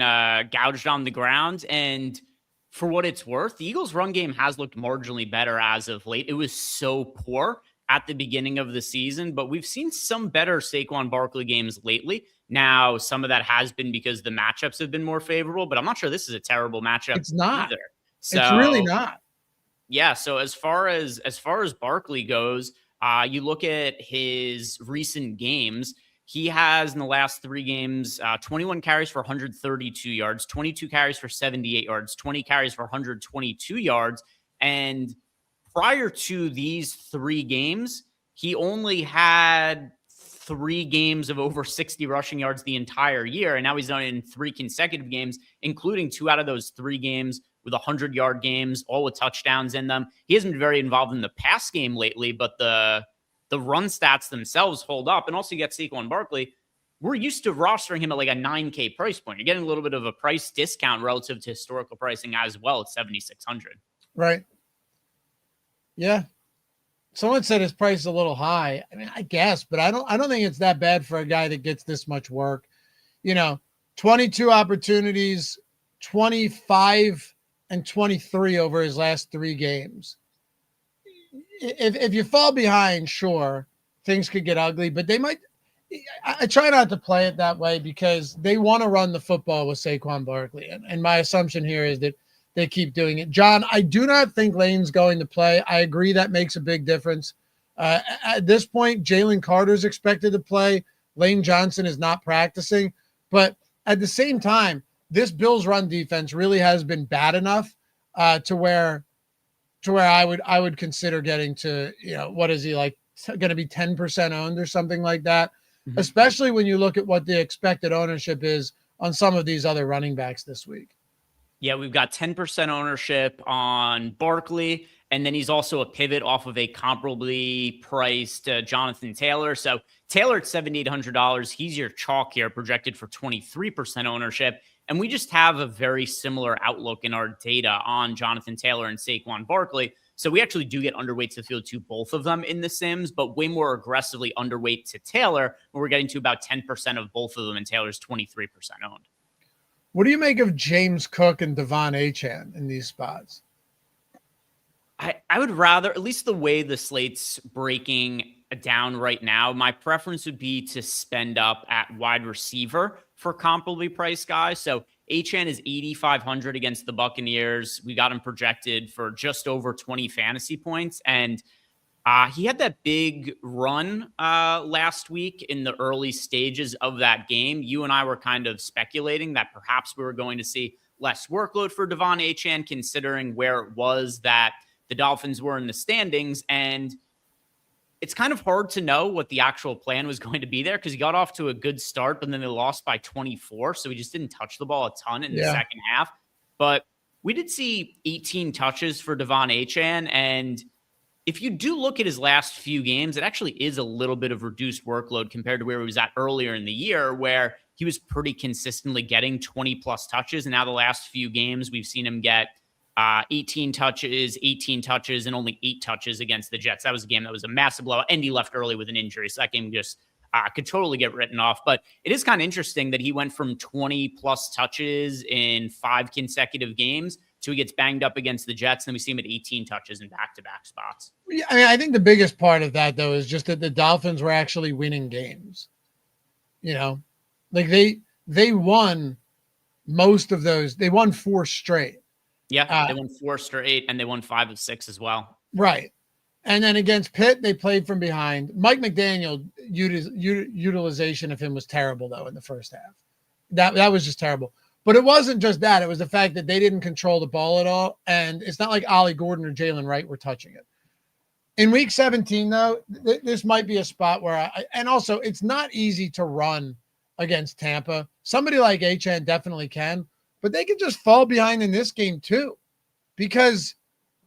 gouged on the ground. And for what it's worth, the Eagles' run game has looked marginally better as of late. It was so poor at the beginning of the season, but we've seen some better Saquon Barkley games lately. Now, some of that has been because the matchups have been more favorable, but I'm not sure this is a terrible matchup. It's not either. It's really not. Yeah. So as far as Barkley goes, you look at his recent games. He has in the last 3 games, 21 carries for 132 yards, 22 carries for 78 yards, 20 carries for 122 yards. And prior to these 3 games, he only had 3 games of over 60 rushing yards the entire year. And now he's done it in 3 consecutive games, including 2 out of those 3 games with 100-yard games, all with touchdowns in them. He hasn't been very involved in the pass game lately, but the run stats themselves hold up. And also you get Saquon Barkley. We're used to rostering him at like a $9K price point. You're getting a little bit of a price discount relative to historical pricing as well at $7,600. Right. Yeah. Someone said his price is a little high. I mean, I guess, but I don't think it's that bad for a guy that gets this much work. 22 opportunities, 25 and 23 over his last 3 games. If you fall behind, sure, things could get ugly, but they might. I try not to play it that way because they want to run the football with Saquon Barkley. And my assumption here is that they keep doing it. John, I do not think Lane's going to play. I agree that makes a big difference. At this point, Jalen Carter's expected to play. Lane Johnson is not practicing. But at the same time, this Bills run defense really has been bad enough to where I would consider getting to, what is he like going to be 10% owned or something like that, especially when you look at what the expected ownership is on some of these other running backs this week. Yeah, we've got 10% ownership on Barkley, and then he's also a pivot off of a comparably priced Jonathan Taylor. So Taylor at $7,800, he's your chalk here, projected for 23% ownership. And we just have a very similar outlook in our data on Jonathan Taylor and Saquon Barkley. So we actually do get underweight to the field to both of them in the Sims, but way more aggressively underweight to Taylor, where we're getting to about 10% of both of them, and Taylor's 23% owned. What do you make of James Cook and Devon Achane in these spots? I would rather, at least the way the slate's breaking down right now, my preference would be to spend up at wide receiver for comparably priced guys. So Achane is 8,500 against the Buccaneers. We got him projected for just over 20 fantasy points. And he had that big run last week in the early stages of that game. You and I were kind of speculating that perhaps we were going to see less workload for Devon Achane, considering where it was that the Dolphins were in the standings. And it's kind of hard to know what the actual plan was going to be there because he got off to a good start, but then they lost by 24. So he just didn't touch the ball a ton in the second half. But we did see 18 touches for Devon Achane. And if you do look at his last few games, it actually is a little bit of reduced workload compared to where he was at earlier in the year, where he was pretty consistently getting 20 plus touches. And now the last few games, we've seen him get 18 touches, and only 8 touches against the Jets. That was a game that was a massive blowout, and he left early with an injury. So that game just could totally get written off. But it is kind of interesting that he went from 20 plus touches in 5 consecutive games to he gets banged up against the Jets. And then we see him at 18 touches in back-to-back spots. Yeah, I mean, I think the biggest part of that, though, is just that the Dolphins were actually winning games. Like they won most of those. They won 4 straight. Yeah, they won 4 straight, and they won 5 of 6 as well. Right. And then against Pitt, they played from behind. Mike McDaniel, utilization of him was terrible, though, in the first half. That was just terrible. But it wasn't just that. It was the fact that they didn't control the ball at all. And it's not like Ollie Gordon or Jalen Wright were touching it. In week 17, though, this might be a spot where and also it's not easy to run against Tampa. Somebody like Achane definitely can. But they could just fall behind in this game too, because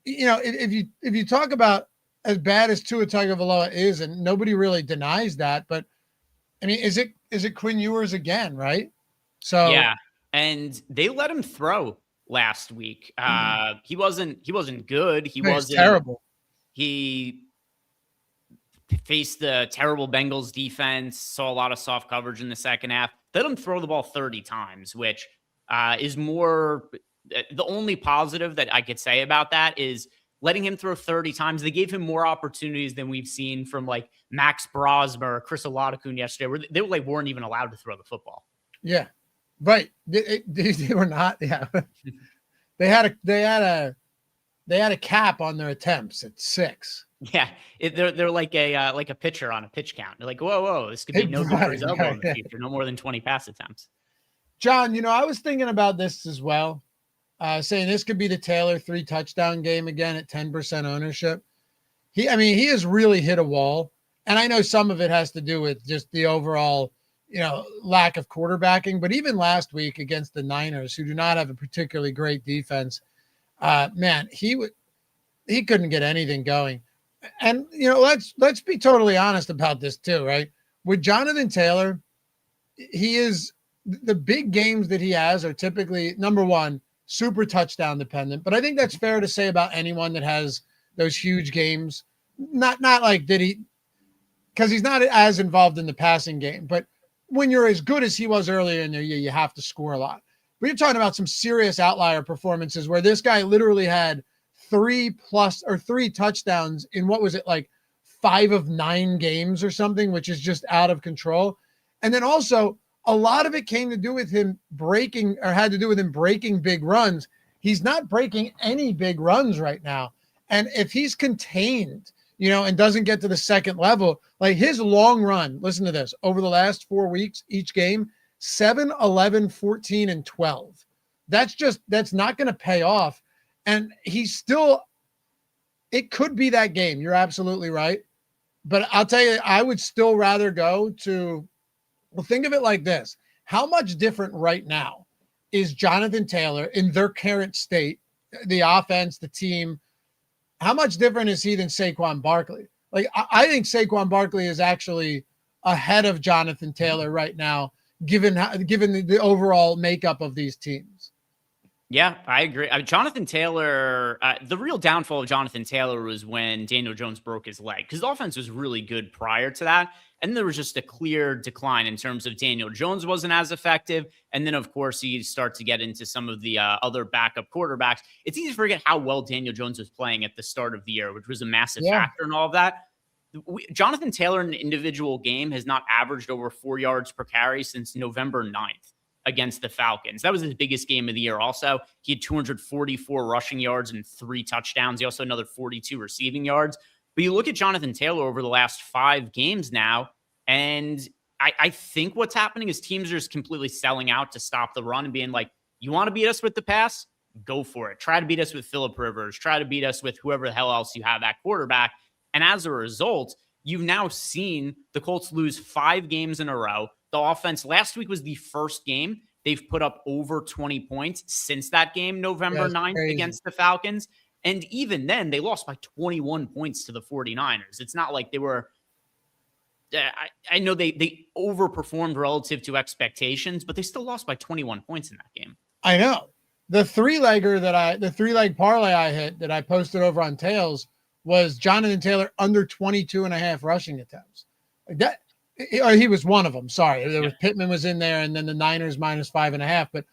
if you talk about as bad as Tua Tagovailoa is, and nobody really denies that, but I mean, is it Quinn Ewers again, right? So yeah, and they let him throw last week. He wasn't good. He wasn't terrible. He faced the terrible Bengals defense. Saw a lot of soft coverage in the second half. Let him throw the ball 30 times, which is more the only positive that I could say about that is letting him throw 30 times. They gave him more opportunities than we've seen from like Max Brosmer or Chris Oladokun yesterday, where they weren't even allowed to throw the football. Yeah, right. They were not. Yeah, they had a cap on their attempts at 6. Yeah, they're like a pitcher on a pitch count. They're like, whoa, this could be no good for his elbow in the future. No more than 20 pass attempts. John, I was thinking about this as well, saying this could be the Taylor 3 touchdown game again at 10% ownership. He has really hit a wall. And I know some of it has to do with just the overall, lack of quarterbacking. But even last week against the Niners, who do not have a particularly great defense, he couldn't get anything going. And, let's be totally honest about this too, right? With Jonathan Taylor, the big games that he has are typically, number one, super touchdown dependent. But I think that's fair to say about anyone that has those huge games. Not like did he, because he's not as involved in the passing game. But when you're as good as he was earlier in the year, you have to score a lot. But you're talking about some serious outlier performances where this guy literally had 3 touchdowns in what was it, like 5 of 9 games or something, which is just out of control. And then also, a lot of it had to do with him breaking big runs. He's not breaking any big runs right now. And if he's contained, and doesn't get to the second level, like his long run, listen to this, over the last 4 weeks, each game, 7, 11, 14, and 12. That's not going to pay off. And it could be that game. You're absolutely right. But I'll tell you, I would still rather go to, well, think of it like this. How much different right now is Jonathan Taylor in their current state, the offense, the team? How much different is he than Saquon Barkley? Like, I think Saquon Barkley is actually ahead of Jonathan Taylor right now, given the overall makeup of these teams. Yeah, I agree. Jonathan Taylor, the real downfall of Jonathan Taylor was when Daniel Jones broke his leg, because the offense was really good prior to that. And there was just a clear decline in terms of Daniel Jones wasn't as effective. And then, of course, you start to get into some of the other backup quarterbacks. It's easy to forget how well Daniel Jones was playing at the start of the year, which was a massive factor in all of that. Jonathan Taylor in an individual game has not averaged over 4 yards per carry since November 9th against the Falcons. That was his biggest game of the year. Also, he had 244 rushing yards and 3 touchdowns. He also had another 42 receiving yards. But you look at Jonathan Taylor over the last 5 games now, and I think what's happening is teams are just completely selling out to stop the run and being like, you want to beat us with the pass? Go for it. Try to beat us with Phillip Rivers. Try to beat us with whoever the hell else you have at quarterback. And as a result, you've now seen the Colts lose 5 games in a row. The offense last week was the first game they've put up over 20 points since that game, November 9th against the Falcons. And even then, they lost by 21 points to the 49ers. It's not like they were I know they overperformed relative to expectations, but they still lost by 21 points in that game. I know. The three-leg parlay I hit that I posted over on Tails was Jonathan Taylor under 22.5 rushing attempts. He was one of them. Sorry. There was Pittman was in there, and then the Niners minus 5.5. But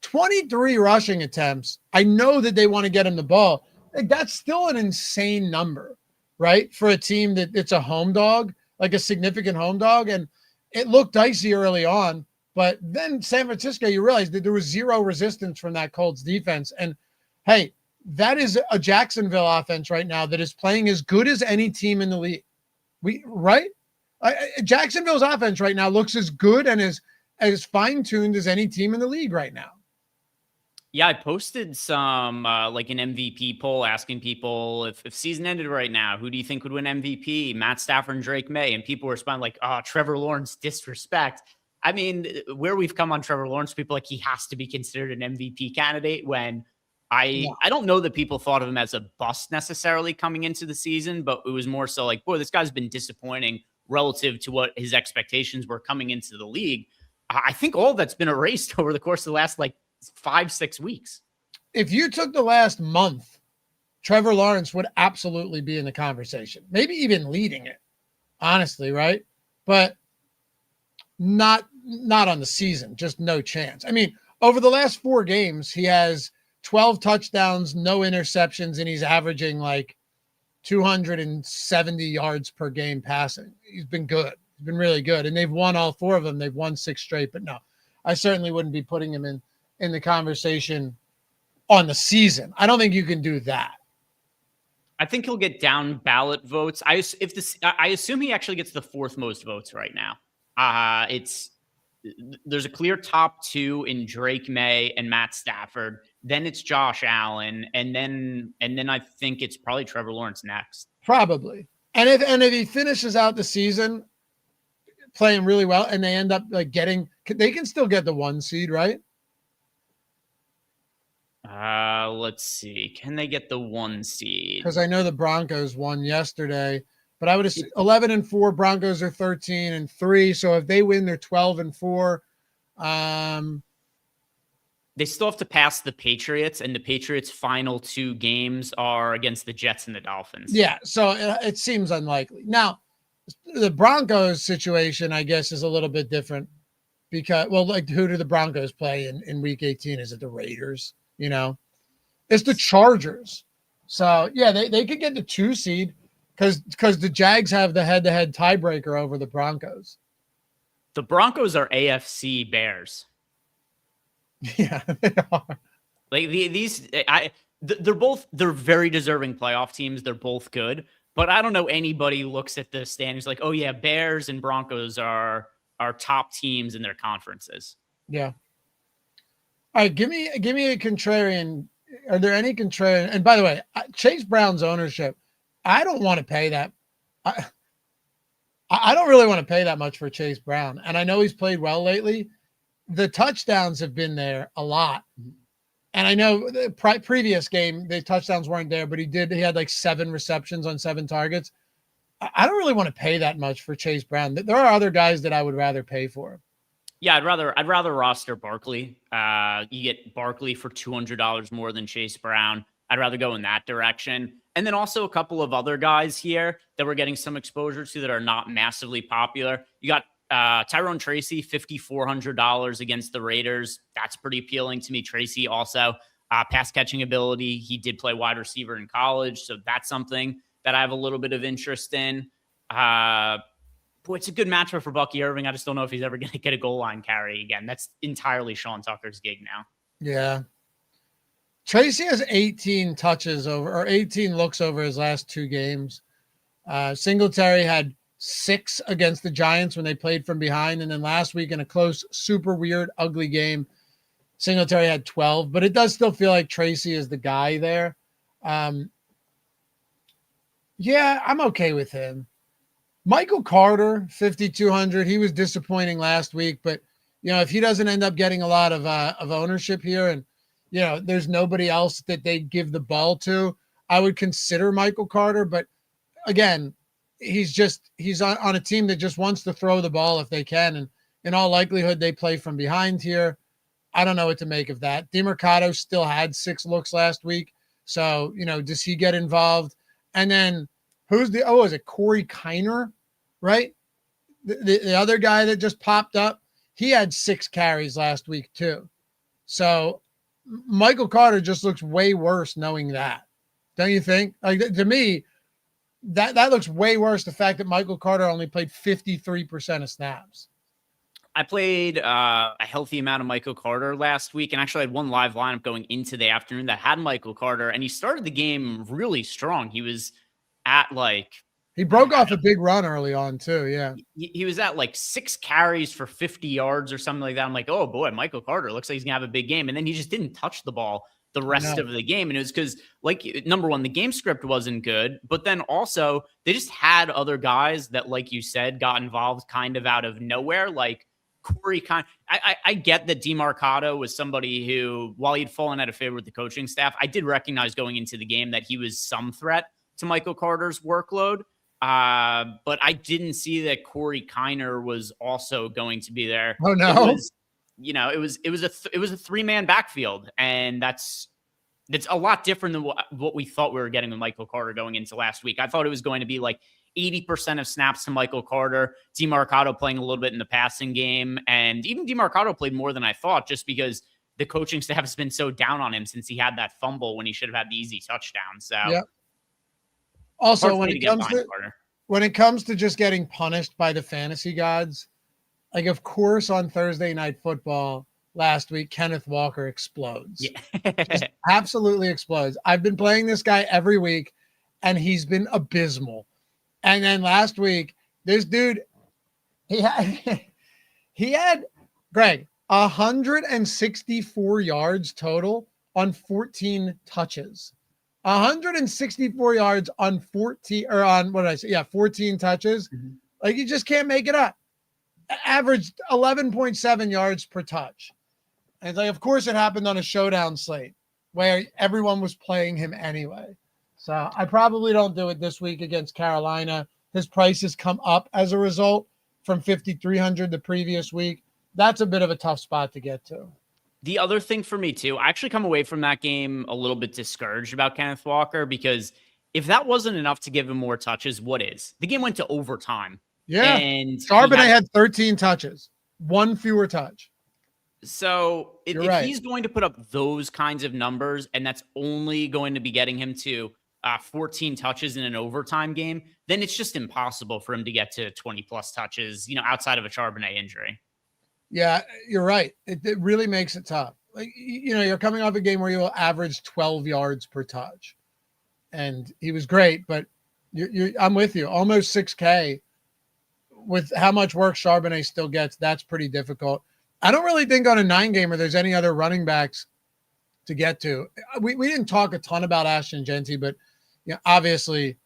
23 rushing attempts. I know that they want to get him the ball. That's still an insane number, right? For a team that it's a home dog, like a significant home dog. And it looked dicey early on, but then San Francisco, you realize that there was zero resistance from that Colts defense. And hey, that is a Jacksonville offense right now that is playing as good as any team in the league. Jacksonville's offense right now looks as good and as fine-tuned as any team in the league right now. Yeah, I posted some like an MVP poll asking people if season ended right now, who do you think would win MVP? Matt Stafford and Drake May. And people were responding like, oh, Trevor Lawrence, disrespect. I mean, where we've come on Trevor Lawrence, people like he has to be considered an MVP candidate when I don't know that people thought of him as a bust necessarily coming into the season, but it was more so like, boy, this guy's been disappointing relative to what his expectations were coming into the league. I think all that's been erased over the course of the last 5-6 weeks. If you took the last month, Trevor Lawrence would absolutely be in the conversation, maybe even leading it, honestly, right? But not on the season, just no chance. I mean, over the last 4 games, he has 12 touchdowns, no interceptions, and he's averaging 270 yards per game passing. He's been good. He's been really good. And they've won all 4 of them. They've won 6 straight, but no, I certainly wouldn't be putting him in the conversation on the season. I don't think you can do that. I think he'll get down ballot votes. I assume he actually gets the 4th most votes right now. There's a clear top 2 in Drake May and Matt Stafford. Then it's Josh Allen, and then I think it's probably Trevor Lawrence next. Probably. And if he finishes out the season playing really well, and they end up they can still get the 1 seed, right? Let's see. Can they get the 1 seed? Because I know the Broncos won yesterday, but I would assume 11-4. Broncos are 13-3. So if they win, they're 12-4. They still have to pass the Patriots, and the Patriots' final 2 games are against the Jets and the Dolphins. Yeah, so it seems unlikely. Now, the Broncos situation, I guess, is a little bit different because, who do the Broncos play in Week 18? Is it the Raiders? It's the Chargers. So, yeah, they could get the 2 seed because the Jags have the head-to-head tiebreaker over the Broncos. The Broncos are AFC Bears. Yeah, they are. They're very deserving playoff teams. They're both good, but I don't know anybody looks at the standings like, oh yeah, Bears and Broncos are top teams in their conferences. Yeah. All right, give me a contrarian. Are there any contrarian? And by the way, Chase Brown's ownership, I don't want to pay that. I don't really want to pay that much for Chase Brown, and I know he's played well lately. The touchdowns have been there a lot. And I know the previous game, the touchdowns weren't there, but he had 7 receptions on 7 targets. I don't really want to pay that much for Chase Brown. There are other guys that I would rather pay for. Yeah, I'd rather roster Barkley. You get Barkley for $200 more than Chase Brown. I'd rather go in that direction. And then also a couple of other guys here that we're getting some exposure to that are not massively popular. You got Tyrone Tracy, $5,400 against the Raiders. That's pretty appealing to me. Tracy also pass catching ability. He did play wide receiver in college, so that's something that I have a little bit of interest in. It's a good matchup for Bucky Irving. I just don't know if he's ever going to get a goal line carry again. That's entirely Sean Tucker's gig now. Yeah. Tracy has 18 touches over or 18 looks over his last 2 games. Singletary had 6 against the Giants when they played from behind. And then last week in a close, super weird, ugly game, Singletary had 12. But it does still feel like Tracy is the guy there. Yeah, I'm okay with him. Michael Carter, 5,200. He was disappointing last week, but if he doesn't end up getting a lot of ownership here, and there's nobody else that they give the ball to, I would consider Michael Carter. But again, he's on a team that just wants to throw the ball if they can, and in all likelihood, they play from behind here. I don't know what to make of that. DeMercado still had 6 looks last week, so does he get involved? And then is it Corey Kiner? Right? The other guy that just popped up, he had 6 carries last week too. So Michael Carter just looks way worse knowing that. Don't you think? Like, to me, that looks way worse. The fact that Michael Carter only played 53% of snaps. I played a healthy amount of Michael Carter last week, and actually had one live lineup going into the afternoon that had Michael Carter, and he started the game really strong. He was at he broke off a big run early on too. Yeah. He was at 6 carries for 50 yards or something like that. I'm like, oh boy, Michael Carter looks like he's gonna have a big game. And then he just didn't touch the ball the rest of the game. And it was because, number one, the game script wasn't good, but then also they just had other guys that, like you said, got involved kind of out of nowhere. Like Corey I get that DeMercado was somebody who, while he'd fallen out of favor with the coaching staff, I did recognize going into the game that he was some threat to Michael Carter's workload. But I didn't see that Corey Kiner was also going to be there. Oh no. It was a 3-man backfield, and that's a lot different than what we thought we were getting with Michael Carter going into last week. I thought it was going to be 80% of snaps to Michael Carter, DeMercado playing a little bit in the passing game, and even DeMercado played more than I thought, just because the coaching staff has been so down on him since he had that fumble when he should have had the easy touchdown. So yeah. Also, when it comes to just getting punished by the fantasy gods, of course, on Thursday Night Football last week, Kenneth Walker explodes. Yeah. Just absolutely explodes. I've been playing this guy every week, and he's been abysmal. And then last week, this dude, he had Greg 164 yards total on 14 touches. 164 yards on 14 touches. Mm-hmm. You just can't make it up. Averaged 11.7 yards per touch. And it's of course it happened on a showdown slate where everyone was playing him anyway. So I probably don't do it this week against Carolina. His price has come up as a result from 5,300 the previous week. That's a bit of a tough spot to get to. The other thing for me too, I actually come away from that game a little bit discouraged about Kenneth Walker, because if that wasn't enough to give him more touches, what is? The game went to overtime. Yeah. And Charbonnet had 13 touches, 1 fewer touch. So if he's going to put up those kinds of numbers, and that's only going to be getting him to 14 touches in an overtime game, then it's just impossible for him to get to 20 plus touches, outside of a Charbonnet injury. Yeah, you're right. It really makes it tough. You're coming off a game where you'll average 12 yards per touch, and he was great, but I'm with you. Almost 6K with how much work Charbonnet still gets. That's pretty difficult. I don't really think on a 9-gamer there's any other running backs to get to. We didn't talk a ton about Ashton Genty, but obviously,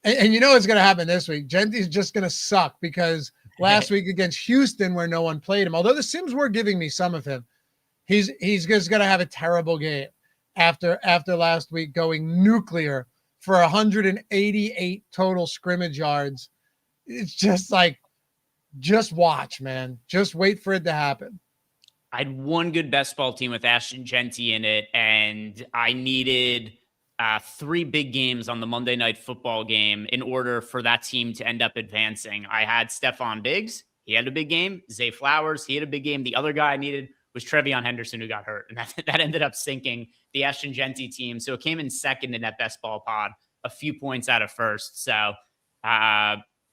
and it's going to happen this week. Genty's just going to suck because last week against Houston, where no one played him, although the Sims were giving me some of him, he's just going to have a terrible game after last week going nuclear for 188 total scrimmage yards. It's just just watch, man. Just wait for it to happen. I had one good best ball team with Ashton Genty in it, and I needed 3 big games on the Monday Night Football game in order for that team to end up advancing. I had Stephon Diggs. He had a big game. Zay Flowers. He had a big game. The other guy I needed was Trevion Henderson, who got hurt, and that ended up sinking the Ashton Genty team. So it came in second in that best ball pod, a few points out of first. So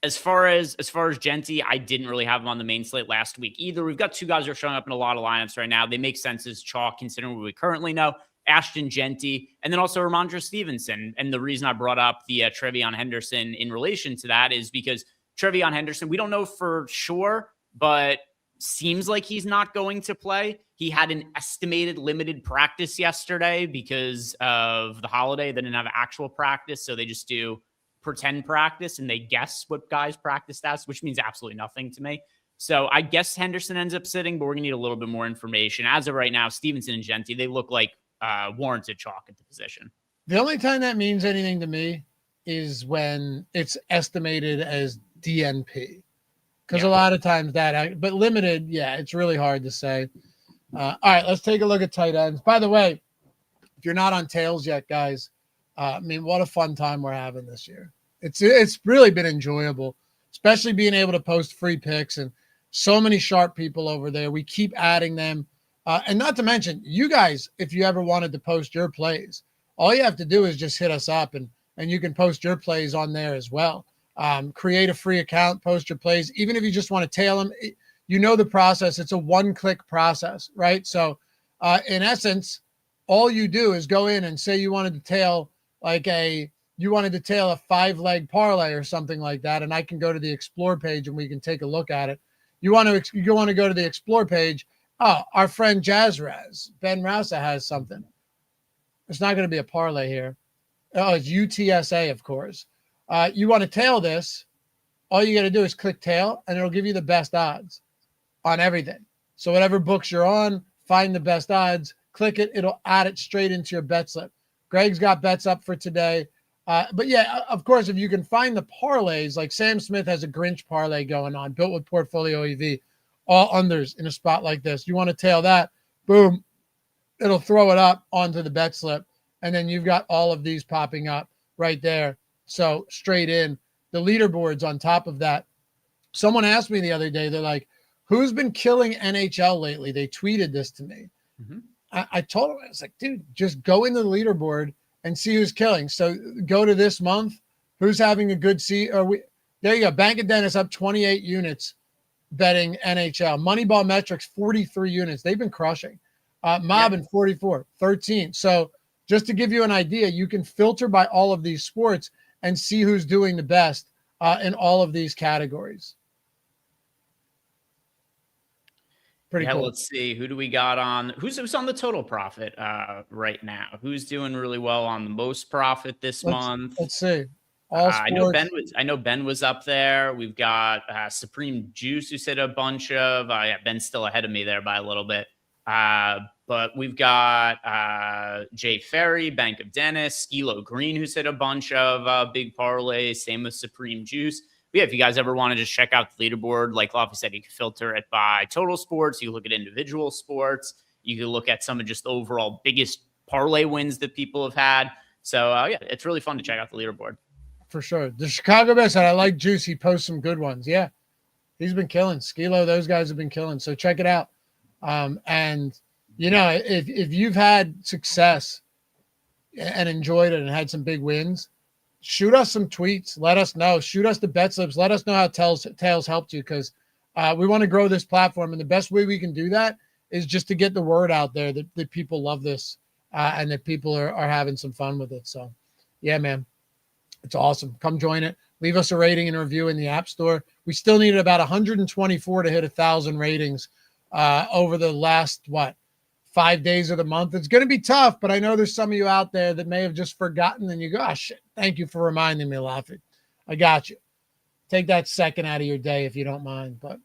as far as Genty, I didn't really have him on the main slate last week either. We've got 2 guys who are showing up in a lot of lineups right now. They make sense as chalk considering what we currently know. Ashton Genty, and then also Ramondre Stevenson. And the reason I brought up the Trevion Henderson in relation to that is because Trevion Henderson, we don't know for sure, but seems like he's not going to play. He had an estimated limited practice yesterday because of the holiday. They didn't have actual practice, so they just do pretend practice and they guess what guys practiced as, which means absolutely nothing to me. So I guess Henderson ends up sitting, but we're going to need a little bit more information. As of right now, Stevenson and Genti, they look like warranted chalk at the position. The only time that means anything to me is when it's estimated as DNP. Because a lot of times but limited, it's really hard to say. All right, let's take a look at tight ends. By the way, if you're not on Tails yet, guys, what a fun time we're having this year. It's really been enjoyable, especially being able to post free picks and so many sharp people over there. We keep adding them. And not to mention, you guys, if you ever wanted to post your plays, all you have to do is just hit us up and you can post your plays on there as well. Create a free account, post your plays. Even if you just want to tail them, you know the process. It's a one-click process, right? So in essence, all you do is go in and say you wanted to tail a 5-leg parlay or something like that, and I can go to the Explore page and we can take a look at it. You want to go to the Explore page. Oh, our friend Jazzraz, Ben Rausa has something. It's not going to be a parlay here. Oh, it's UTSA, of course. You want to tail this, all you got to do is click tail, and it'll give you the best odds on everything. So whatever books you're on, find the best odds, click it, it'll add it straight into your bet slip. Greg's got bets up for today. But yeah, of course, if you can find the parlays, like Sam Smith has a Grinch parlay going on, built with Portfolio EV, all unders in a spot like this. You want to tail that, boom, it'll throw it up onto the bet slip. And then you've got all of these popping up right there. So straight in the leaderboards on top of that. Someone asked me the other day, they're like, who's been killing NHL lately? They tweeted this to me. Mm-hmm. I told him, I was like, dude, just go into the leaderboard and see who's killing. So go to this month. Who's having a good there you go. Bank of Dennis up 28 units betting NHL. Moneyball Metrics, 43 units. They've been crushing. Mobbin, 44, 13. So just to give you an idea, you can filter by all of these sports and see who's doing the best in all of these categories. Pretty cool. Let's see. Who do we got on? Who's on the total profit right now? Who's doing really well on the most profit this month? Let's see. I know Ben was up there. We've got Supreme Juice, who said a bunch of. Ben's still ahead of me there by a little bit. But we've got Jay Ferry, Bank of Dennis, Skilo Green, who said a bunch of big parlays. Same with Supreme Juice. But yeah, if you guys ever want to just check out the leaderboard, like Lofty said, you can filter it by total sports. You can look at individual sports. You can look at some of just the overall biggest parlay wins that people have had. So yeah, it's really fun to check out the leaderboard. For sure. The Chicago Bears said, I like Juice. He posts some good ones. Yeah, he's been killing. Skilo, those guys have been killing. So check it out. And you know, if you've had success and enjoyed it and had some big wins, shoot us some tweets. Let us know. Shoot us the bet slips. Let us know how Tails helped you, because we want to grow this platform. And the best way we can do that is just to get the word out there that people love this and that people are having some fun with it. So, yeah, man, it's awesome. Come join it. Leave us a rating and a review in the App Store. We still needed about 124 to hit 1,000 ratings over the last, 5 days of the month. It's going to be tough, but I know there's some of you out there that may have just forgotten, and you go, oh, shit, thank you for reminding me, Laffy. I got you. Take that second out of your day if you don't mind. But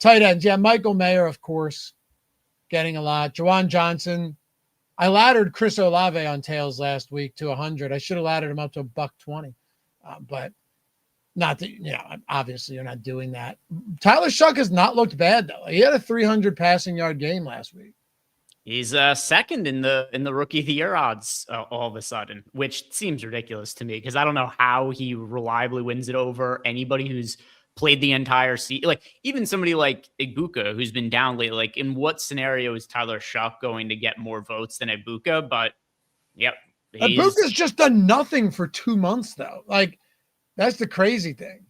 tight ends, yeah, Michael Mayer, of course, getting a lot. Jawan Johnson. I laddered Chris Olave on Tails last week to 100. I should have laddered him up to $120. But not that, obviously you're not doing that. Tyler Shuck has not looked bad, though. He had a 300 passing yard game last week. He's second in the Rookie of the Year odds all of a sudden, which seems ridiculous to me, because I don't know how he reliably wins it over anybody who's played the entire season. Like even somebody like Ibuka, who's been down lately. Like in what scenario is Tyler Shuck going to get more votes than Ibuka? But yep, Ibuka's just done nothing for 2 months though. Like that's the crazy thing.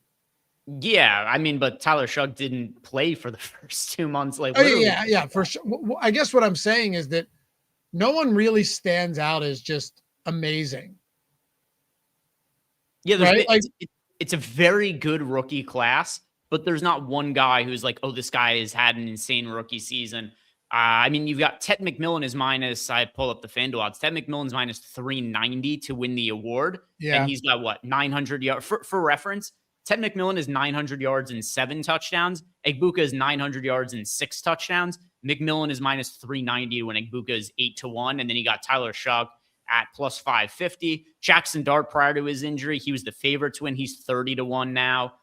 Yeah, I mean, but Tyler Shuck didn't play for the first 2 months. Like, yeah, for sure. I guess what I'm saying is that no one really stands out as just amazing. Yeah, right? It's a very good rookie class, but there's not one guy who's like, oh, this guy has had an insane rookie season. I mean, you've got Ted McMillan is I pull up the FanDuel odds. Ted McMillan's minus 390 to win the award. Yeah. And he's got what, 900 yards? For reference, Ted McMillan is 900 yards and 7 touchdowns. Egbuka is 900 yards and 6 touchdowns. McMillan is minus 390 when Egbuka is 8-1. And then you got Tyler Shuck at plus 550. Jackson Dart, prior to his injury, he was the favorite to win. He's 30-1 now.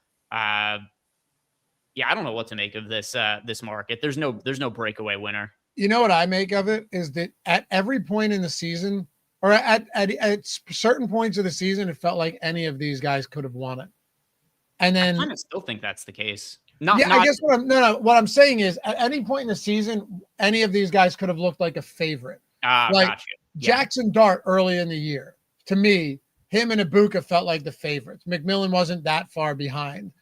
Yeah, I don't know what to make of this market. There's no breakaway winner. You know what I make of it is that at every point in the season, or at certain points of the season, it felt like any of these guys could have won it. And then I kind of still think that's the case. I guess what I'm saying is at any point in the season, any of these guys could have looked like a favorite. Like gotcha. Jackson Dart early in the year, to me, him and Egbuka felt like the favorites. McMillan wasn't that far behind.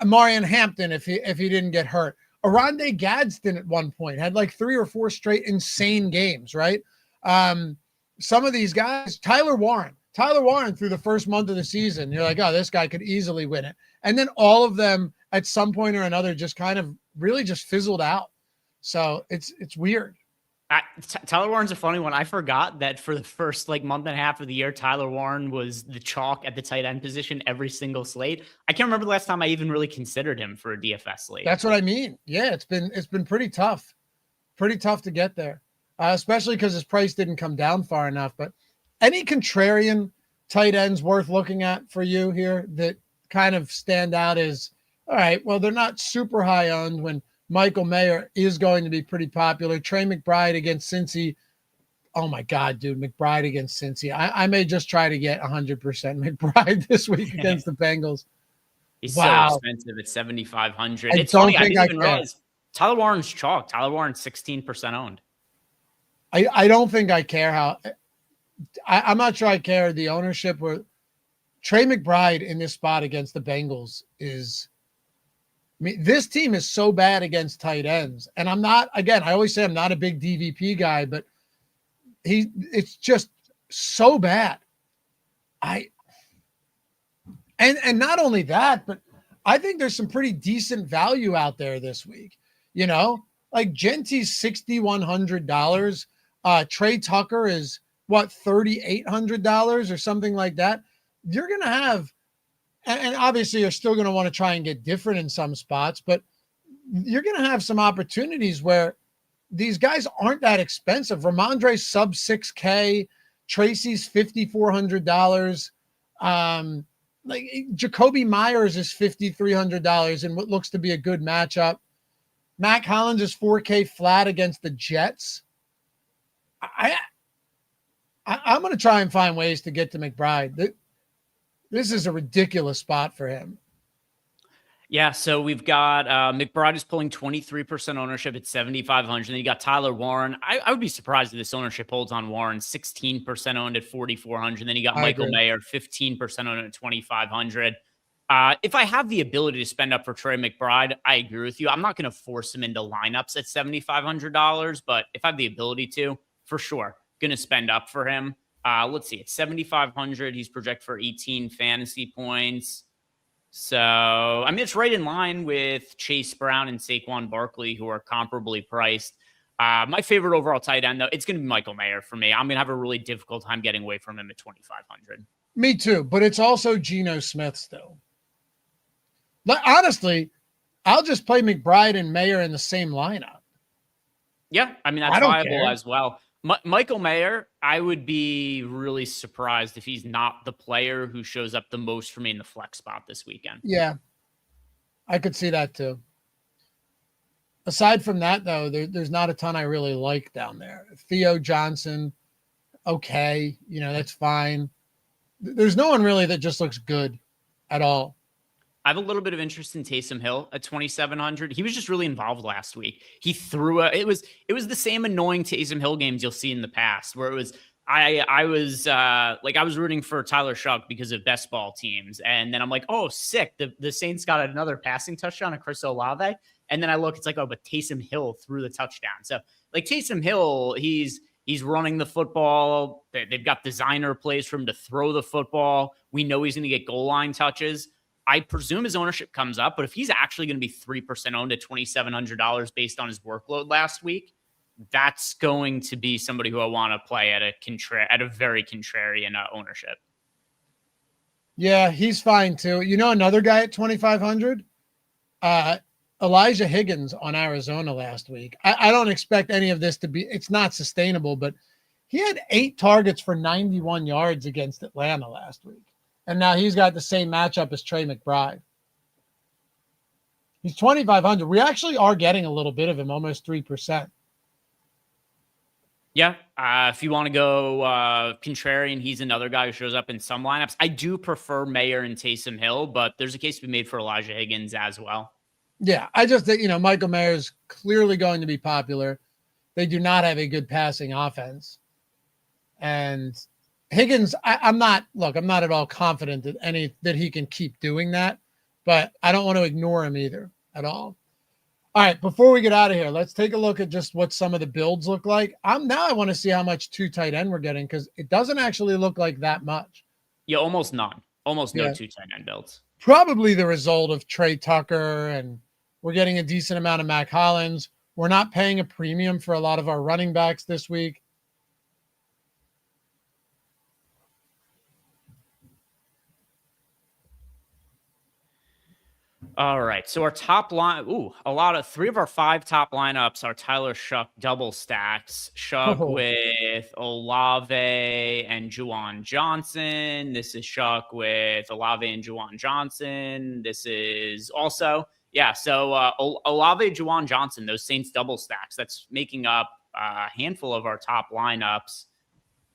Marion Hampton, if he didn't get hurt. Oronde Gadsden at one point had like 3 or 4 straight insane games, right? Some of these guys, Tyler Warren through the first month of the season, you're like, oh, this guy could easily win it. And then all of them at some point or another just kind of really just fizzled out. So it's weird. Tyler Warren's a funny one. I forgot that for the first month and a half of the year, Tyler Warren was the chalk at the tight end position every single slate. I can't remember the last time I even really considered him for a DFS slate. That's what I mean. Yeah, it's been pretty tough to get there, especially because his price didn't come down far enough. But any contrarian tight ends worth looking at for you here that kind of stand out as, all right, well, they're not super high owned when Michael Mayer is going to be pretty popular. Trey McBride against Cincy. Oh my God, dude, McBride against Cincy. I may just try to get 100% McBride this week against the Bengals. He's so expensive at 7,500. It's funny. I didn't even realize Tyler Warren's chalk. Tyler Warren's 16% owned. I don't think I care how. I'm not sure I care the ownership. Or Trey McBride in this spot against the Bengals is. I mean, this team is so bad against tight ends. And I'm not, again, I always say I'm not a big DVP guy, but it's just so bad. And not only that, but I think there's some pretty decent value out there this week. You know, like Genty's $6,100. Trey Tucker is what, $3,800 or something like that. You're going to have, and obviously you're still going to want to try and get different in some spots, but you're going to have some opportunities where these guys aren't that expensive. Ramondre's sub 6K, Tracy's $5,400. Like Jacoby Myers is $5,300 in what looks to be a good matchup. Mac Hollins is 4K flat against the Jets. I'm going to try and find ways to get to McBride. This is a ridiculous spot for him. Yeah, so we've got McBride is pulling 23% ownership at 7,500. Then you got Tyler Warren. I would be surprised if this ownership holds on Warren. 16% owned at 4,400. Then you got Michael Mayer, 15% owned at 2,500. If I have the ability to spend up for Trey McBride, I agree with you. I'm not going to force him into lineups at $7,500, but if I have the ability to, for sure, going to spend up for him. Let's see, at 7,500, he's projected for 18 fantasy points. So, I mean, it's right in line with Chase Brown and Saquon Barkley, who are comparably priced. My favorite overall tight end, though, it's going to be Michael Mayer for me. I'm going to have a really difficult time getting away from him at 2,500. Me too, but it's also Geno Smith still. But honestly, I'll just play McBride and Mayer in the same lineup. Yeah, I mean, that's viable as well. Michael Mayer, I would be really surprised if he's not the player who shows up the most for me in the flex spot this weekend. Yeah, I could see that too. Aside from that, though, there's not a ton I really like down there. Theo Johnson, okay, that's fine. There's no one really that just looks good at all. I have a little bit of interest in Taysom Hill at 2,700. He was just really involved last week. He threw it was the same annoying Taysom Hill games you'll see in the past where it was I was rooting for Tyler Shuck because of best ball teams, and then I'm like, oh, sick, the Saints got another passing touchdown of Chris Olave, and then I look, it's like, oh, but Taysom Hill threw the touchdown. So like Taysom Hill, he's running the football. They've got designer plays for him to throw the football. We know he's going to get goal line touches. I presume his ownership comes up, but if he's actually going to be 3% owned at $2,700 based on his workload last week, that's going to be somebody who I want to play at a very contrarian ownership. Yeah, he's fine too. You know, another guy at 2,500, Elijah Higgins on Arizona last week. I don't expect any of this to be, it's not sustainable, but he had 8 targets for 91 yards against Atlanta last week. And now he's got the same matchup as Trey McBride. He's 2,500. We actually are getting a little bit of him, almost 3%. Yeah. If you want to go contrarian, he's another guy who shows up in some lineups. I do prefer Mayer and Taysom Hill, but there's a case to be made for Elijah Higgins as well. Yeah, I just think, Michael Mayer is clearly going to be popular. They do not have a good passing offense. And Higgins, I'm not at all confident that he can keep doing that, but I don't want to ignore him either at all. All right, before we get out of here, let's take a look at just what some of the builds look like. I want to see how much 2 tight end we're getting, because it doesn't actually look like that much. Yeah, almost none. Almost no 2 tight end builds. Probably the result of Trey Tucker, and we're getting a decent amount of Mac Hollins. We're not paying a premium for a lot of our running backs this week. All right. So our top line, 3 of our 5 top lineups are Tyler Shuck double stacks. Shuck with Olave and Juwan Johnson. This is Shuck with Olave and Juwan Johnson. This is also, so Olave, Juwan Johnson, those Saints double stacks. That's making up a handful of our top lineups.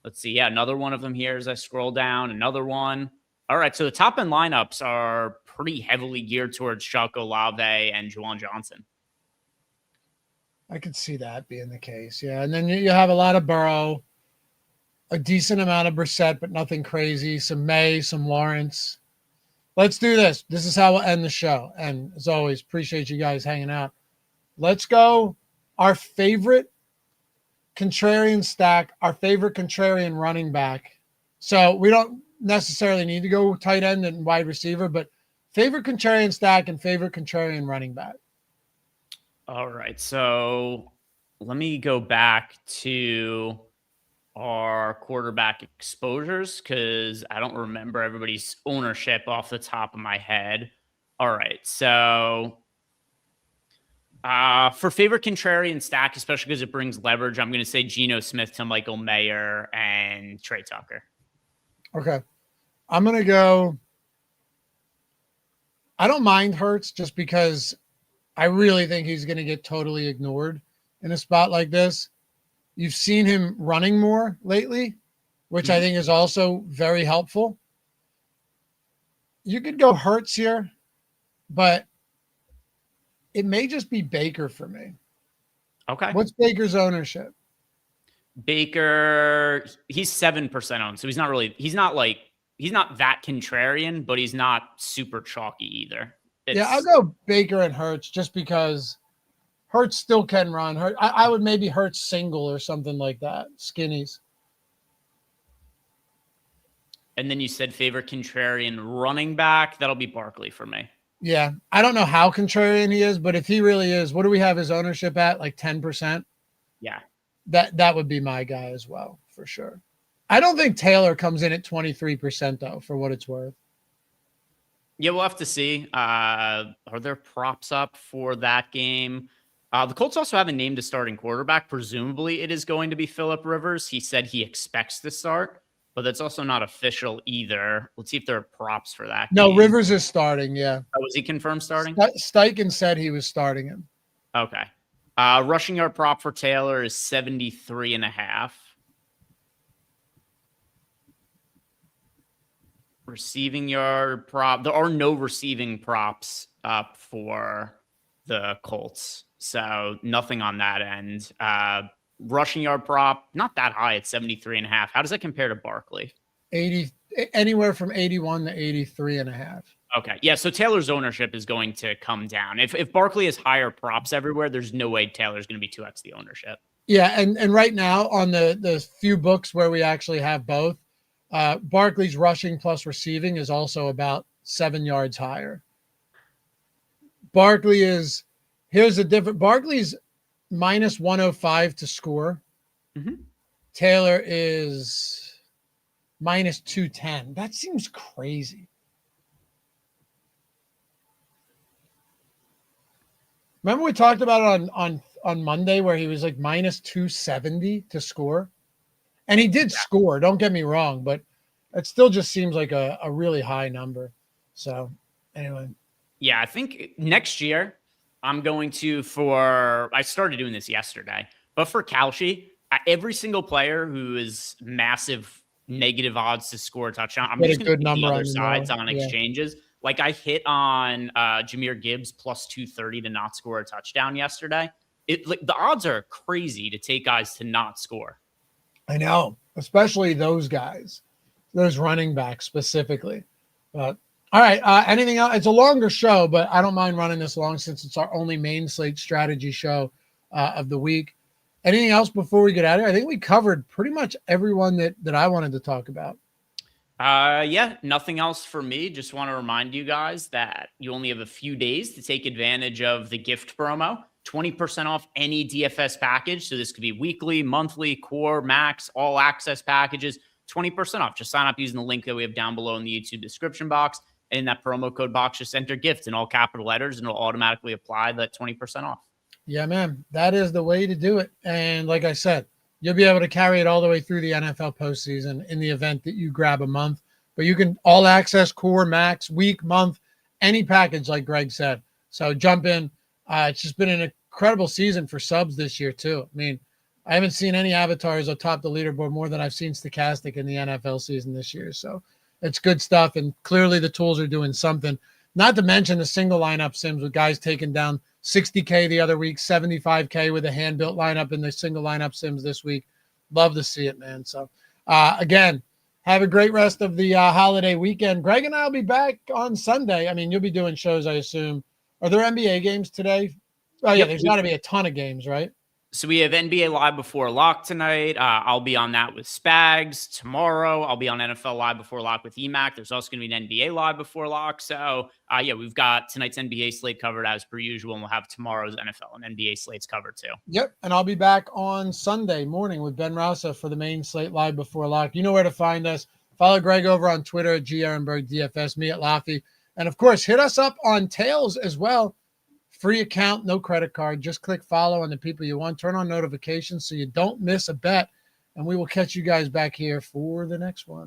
Let's see. Yeah, another one of them here as I scroll down. Another one. All right. So the top end lineups are pretty heavily geared towards Chuck, Olave, and Juwan Johnson. I could see that being the case. Yeah. And then you have a lot of Burrow, a decent amount of Brissett, but nothing crazy. Some May, some Lawrence. Let's do this. This is how we'll end the show. And as always, appreciate you guys hanging out. Let's go. Our favorite contrarian stack, our favorite contrarian running back. So we don't necessarily need to go tight end and wide receiver, but favorite contrarian stack and favorite contrarian running back. All right. So let me go back to our quarterback exposures, because I don't remember everybody's ownership off the top of my head. All right. So for favorite contrarian stack, especially because it brings leverage, I'm going to say Geno Smith to Michael Mayer and Trey Tucker. Okay. I'm going to go. I don't mind Hurts, just because I really think he's going to get totally ignored in a spot like this. You've seen him running more lately, which I think is also very helpful. You could go Hurts here, but it may just be Baker for me. Okay. What's Baker's ownership? Baker, he's 7% owned. So he's not that contrarian, but he's not super chalky either. I'll go Baker and Hurts, just because Hurts still can run. I would maybe Hurts single or something like that. Skinnies. And then you said favorite contrarian running back. That'll be Barkley for me. Yeah. I don't know how contrarian he is, but if he really is, what do we have his ownership at? Like 10%? Yeah. That would be my guy as well, for sure. I don't think Taylor comes in at 23%, though, for what it's worth. Yeah, we'll have to see. Are there props up for that game? The Colts also haven't named a starting quarterback. Presumably, it is going to be Phillip Rivers. He said he expects to start, but that's also not official either. Let's see if there are props for that No, game. Rivers is starting, yeah. Oh, was he confirmed starting? Steichen said he was starting him. Okay. Rushing yard prop for Taylor is 73.5. Receiving yard prop. There are no receiving props up for the Colts. So nothing on that end. Rushing yard prop, not that high at 73.5. How does that compare to Barkley? 80, anywhere from 81 to 83.5. Okay. Yeah. So Taylor's ownership is going to come down. If Barkley has higher props everywhere, there's no way Taylor's going to be 2x the ownership. Yeah. And right now on the few books where we actually have both, Barkley's rushing plus receiving is also about 7 yards higher. Barkley is, here's the difference. Barkley's minus 105 to score. Mm-hmm. Taylor is minus 210. That seems crazy. Remember we talked about it on Monday where he was like minus 270 to score? And he did score, don't get me wrong, but it still just seems like a really high number. So anyway. Yeah, I think next year I'm going to, I started doing this yesterday, but for Kalshi, every single player who is massive negative odds to score a touchdown, I'm just going to take the other sides on exchanges. Like I hit on Jahmyr Gibbs plus 230 to not score a touchdown yesterday. The odds are crazy to take guys to not score. I know, especially those guys, those running backs specifically. But all right, anything else? It's a longer show, but I don't mind running this long since it's our only main slate strategy show of the week. Anything else before we get out of here? I think we covered pretty much everyone that I wanted to talk about. Yeah, nothing else for me. Just want to remind you guys that you only have a few days to take advantage of the gift promo. 20% off any DFS package. So this could be weekly, monthly, core, max, all access packages. 20% off. Just sign up using the link that we have down below in the YouTube description box. And in that promo code box, just enter gift in all capital letters and it'll automatically apply that 20% off. Yeah, man, that is the way to do it. And like I said, you'll be able to carry it all the way through the NFL postseason in the event that you grab a month. But you can all access, core, max, week, month, any package like Greg said. So jump in. It's just been an incredible season for subs this year too. I mean, I haven't seen any avatars atop the leaderboard more than I've seen Stokastic in the NFL season this year. So it's good stuff. And clearly the tools are doing something, not to mention the single lineup sims with guys taking down 60K the other week, 75K with a hand-built lineup in the single lineup sims this week. Love to see it, man. So, again, have a great rest of the holiday weekend. Greg and I will be back on Sunday. I mean, you'll be doing shows, I assume. Are there NBA games today? Oh, yeah, there's got to be a ton of games, right? So we have NBA Live Before Lock tonight. I'll be on that with Spags. Tomorrow, I'll be on NFL Live Before Lock with EMAC. There's also going to be an NBA Live Before Lock. So, yeah, we've got tonight's NBA slate covered as per usual, and we'll have tomorrow's NFL and NBA slates covered too. Yep, and I'll be back on Sunday morning with Ben Rausa for the main slate Live Before Lock. You know where to find us. Follow Greg over on Twitter at Ehrenberg DFS, me at Laffy. And, of course, hit us up on Tails as well. Free account, no credit card. Just click follow on the people you want. Turn on notifications so you don't miss a bet. And we will catch you guys back here for the next one.